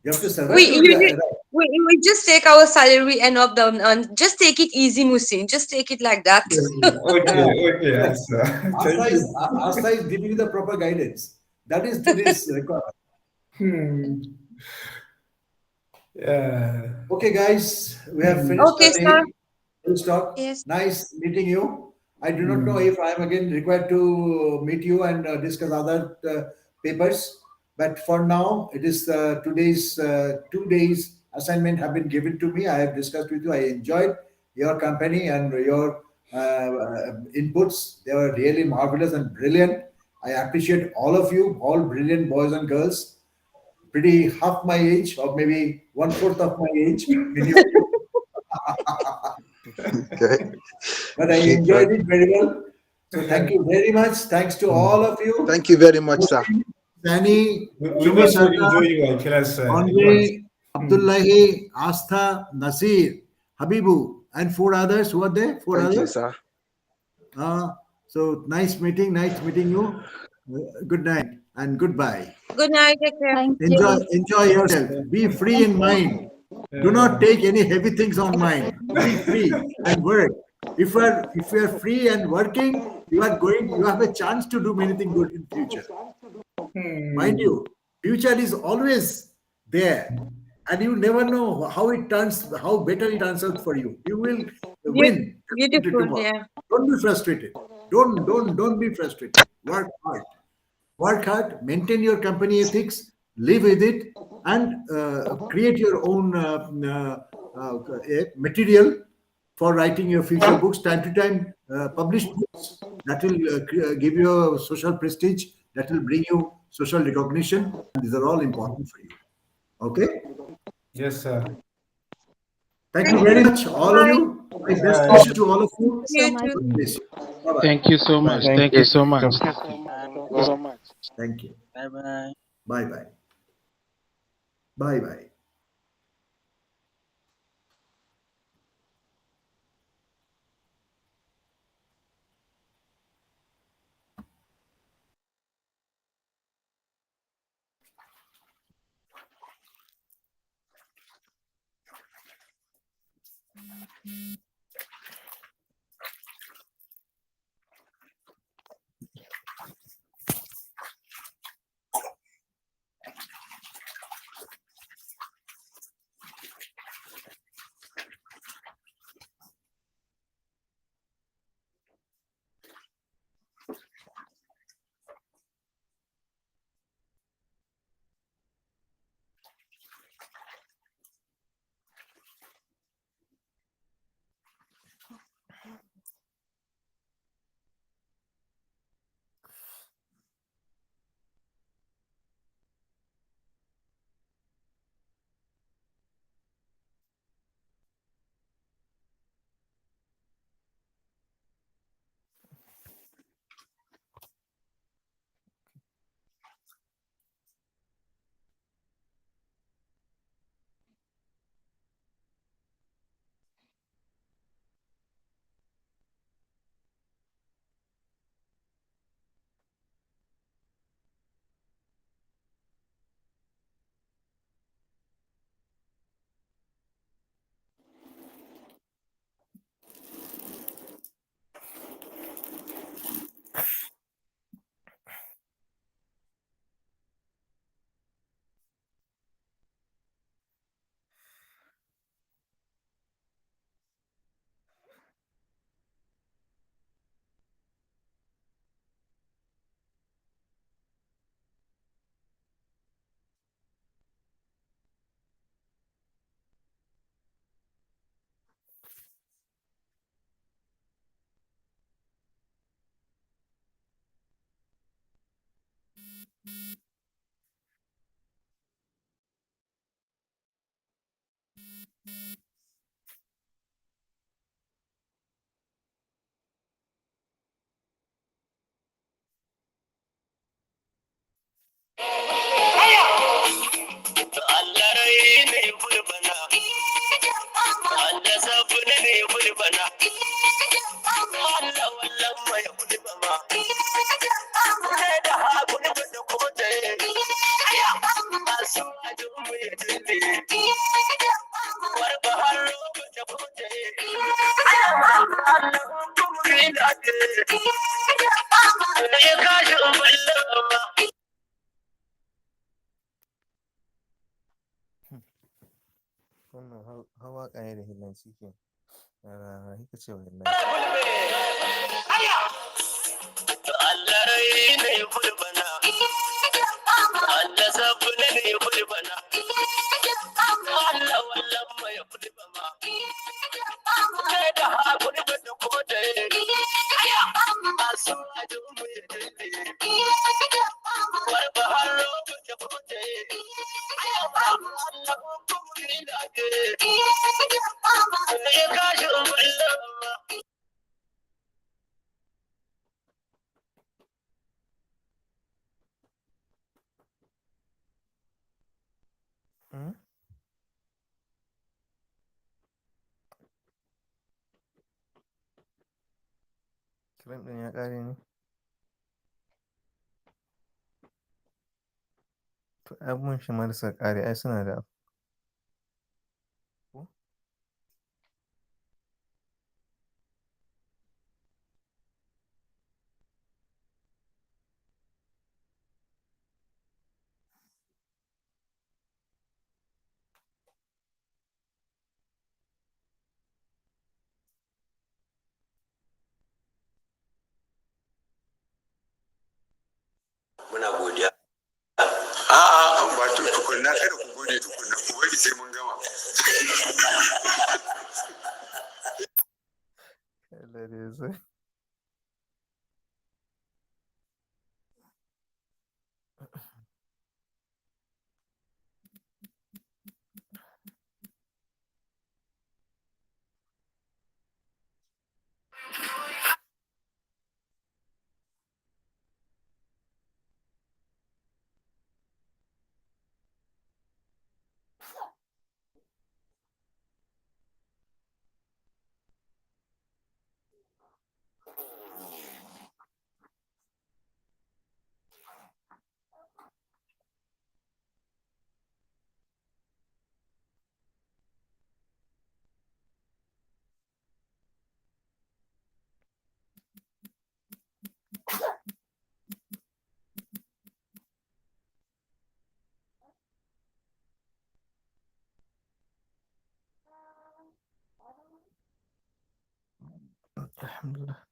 Speaker 1: You have to survive to write.
Speaker 6: We just take our salary and up down, and just take it easy, Musin. Just take it like that.
Speaker 14: Okay, Asa. Thank you.
Speaker 1: Asta is giving you the proper guidance. That is today's requirement.
Speaker 14: Yeah.
Speaker 1: Okay, guys, we have finished
Speaker 6: Okay,
Speaker 1: the
Speaker 6: sir.
Speaker 1: day. Stop.
Speaker 6: Yes.
Speaker 1: Nice meeting you. I do not know if I am again required to meet you and discuss other papers, but for now, it is today's 2 days assignment have been given to me. I have discussed with you. I enjoyed your company and your inputs. They were really marvelous and brilliant. I appreciate all of you, all brilliant boys and girls. Pretty half my age, or maybe 1/4 of my age.
Speaker 3: Okay.
Speaker 1: But I enjoyed it very well. So thank you very much. Thanks to all of you.
Speaker 3: Thank you very much, sir.
Speaker 1: Danny,
Speaker 14: We also enjoy your class.
Speaker 1: Andre, Abdullahi, Astha, Nasir, Habibu, and 4 others. Who are there? 4
Speaker 3: Thank you,
Speaker 1: others.
Speaker 3: sir.
Speaker 1: So nice meeting you. Good night and goodbye.
Speaker 6: Good night. Take care.
Speaker 4: Thank you.
Speaker 1: Enjoy yourself. Be free in mind. Do not take any heavy things on mind. Be free and work. If you are free and working, you have a chance to do many things good in future. Mind you, future is always there, and you never know how better it turns out for you. You will win.
Speaker 6: Beautiful, yeah.
Speaker 1: Don't be frustrated. Don't be frustrated. Work hard. Work hard. Maintain your company ethics. Live with it, and create your own material for writing your future books. Time to time, publish books that will give you a social prestige. That will bring you social recognition. These are all important for you. Okay.
Speaker 14: Yes, sir.
Speaker 1: Thank you very much, all of you. My best wishes to all of you.
Speaker 6: You too.
Speaker 1: God bless you. Bye-bye.
Speaker 11: Thank you so much. Thank you so much.
Speaker 1: Thank you.
Speaker 12: Bye bye.
Speaker 1: Bye bye. Bye bye.
Speaker 15: wannan hawa ƙaye da hillanci ke hika ce wa hillanci Allah rai ne fulbana Allah sabu ne fulbana Allah wallan mai fulbama kai da hakuri da kote asu ajin mu ya dinde warba hallo da kote Allah kuma ni da ke ne kashin wallan Kiran ɗin ya ƙare ne? To abubuwan shi marasa ƙare ai suna da ko?
Speaker 16: Muna godiya. A'a ba tukunna kada ku gode tukunna ku bari sai mun gama.
Speaker 15: Allah da ya sai. Alhamdulillah.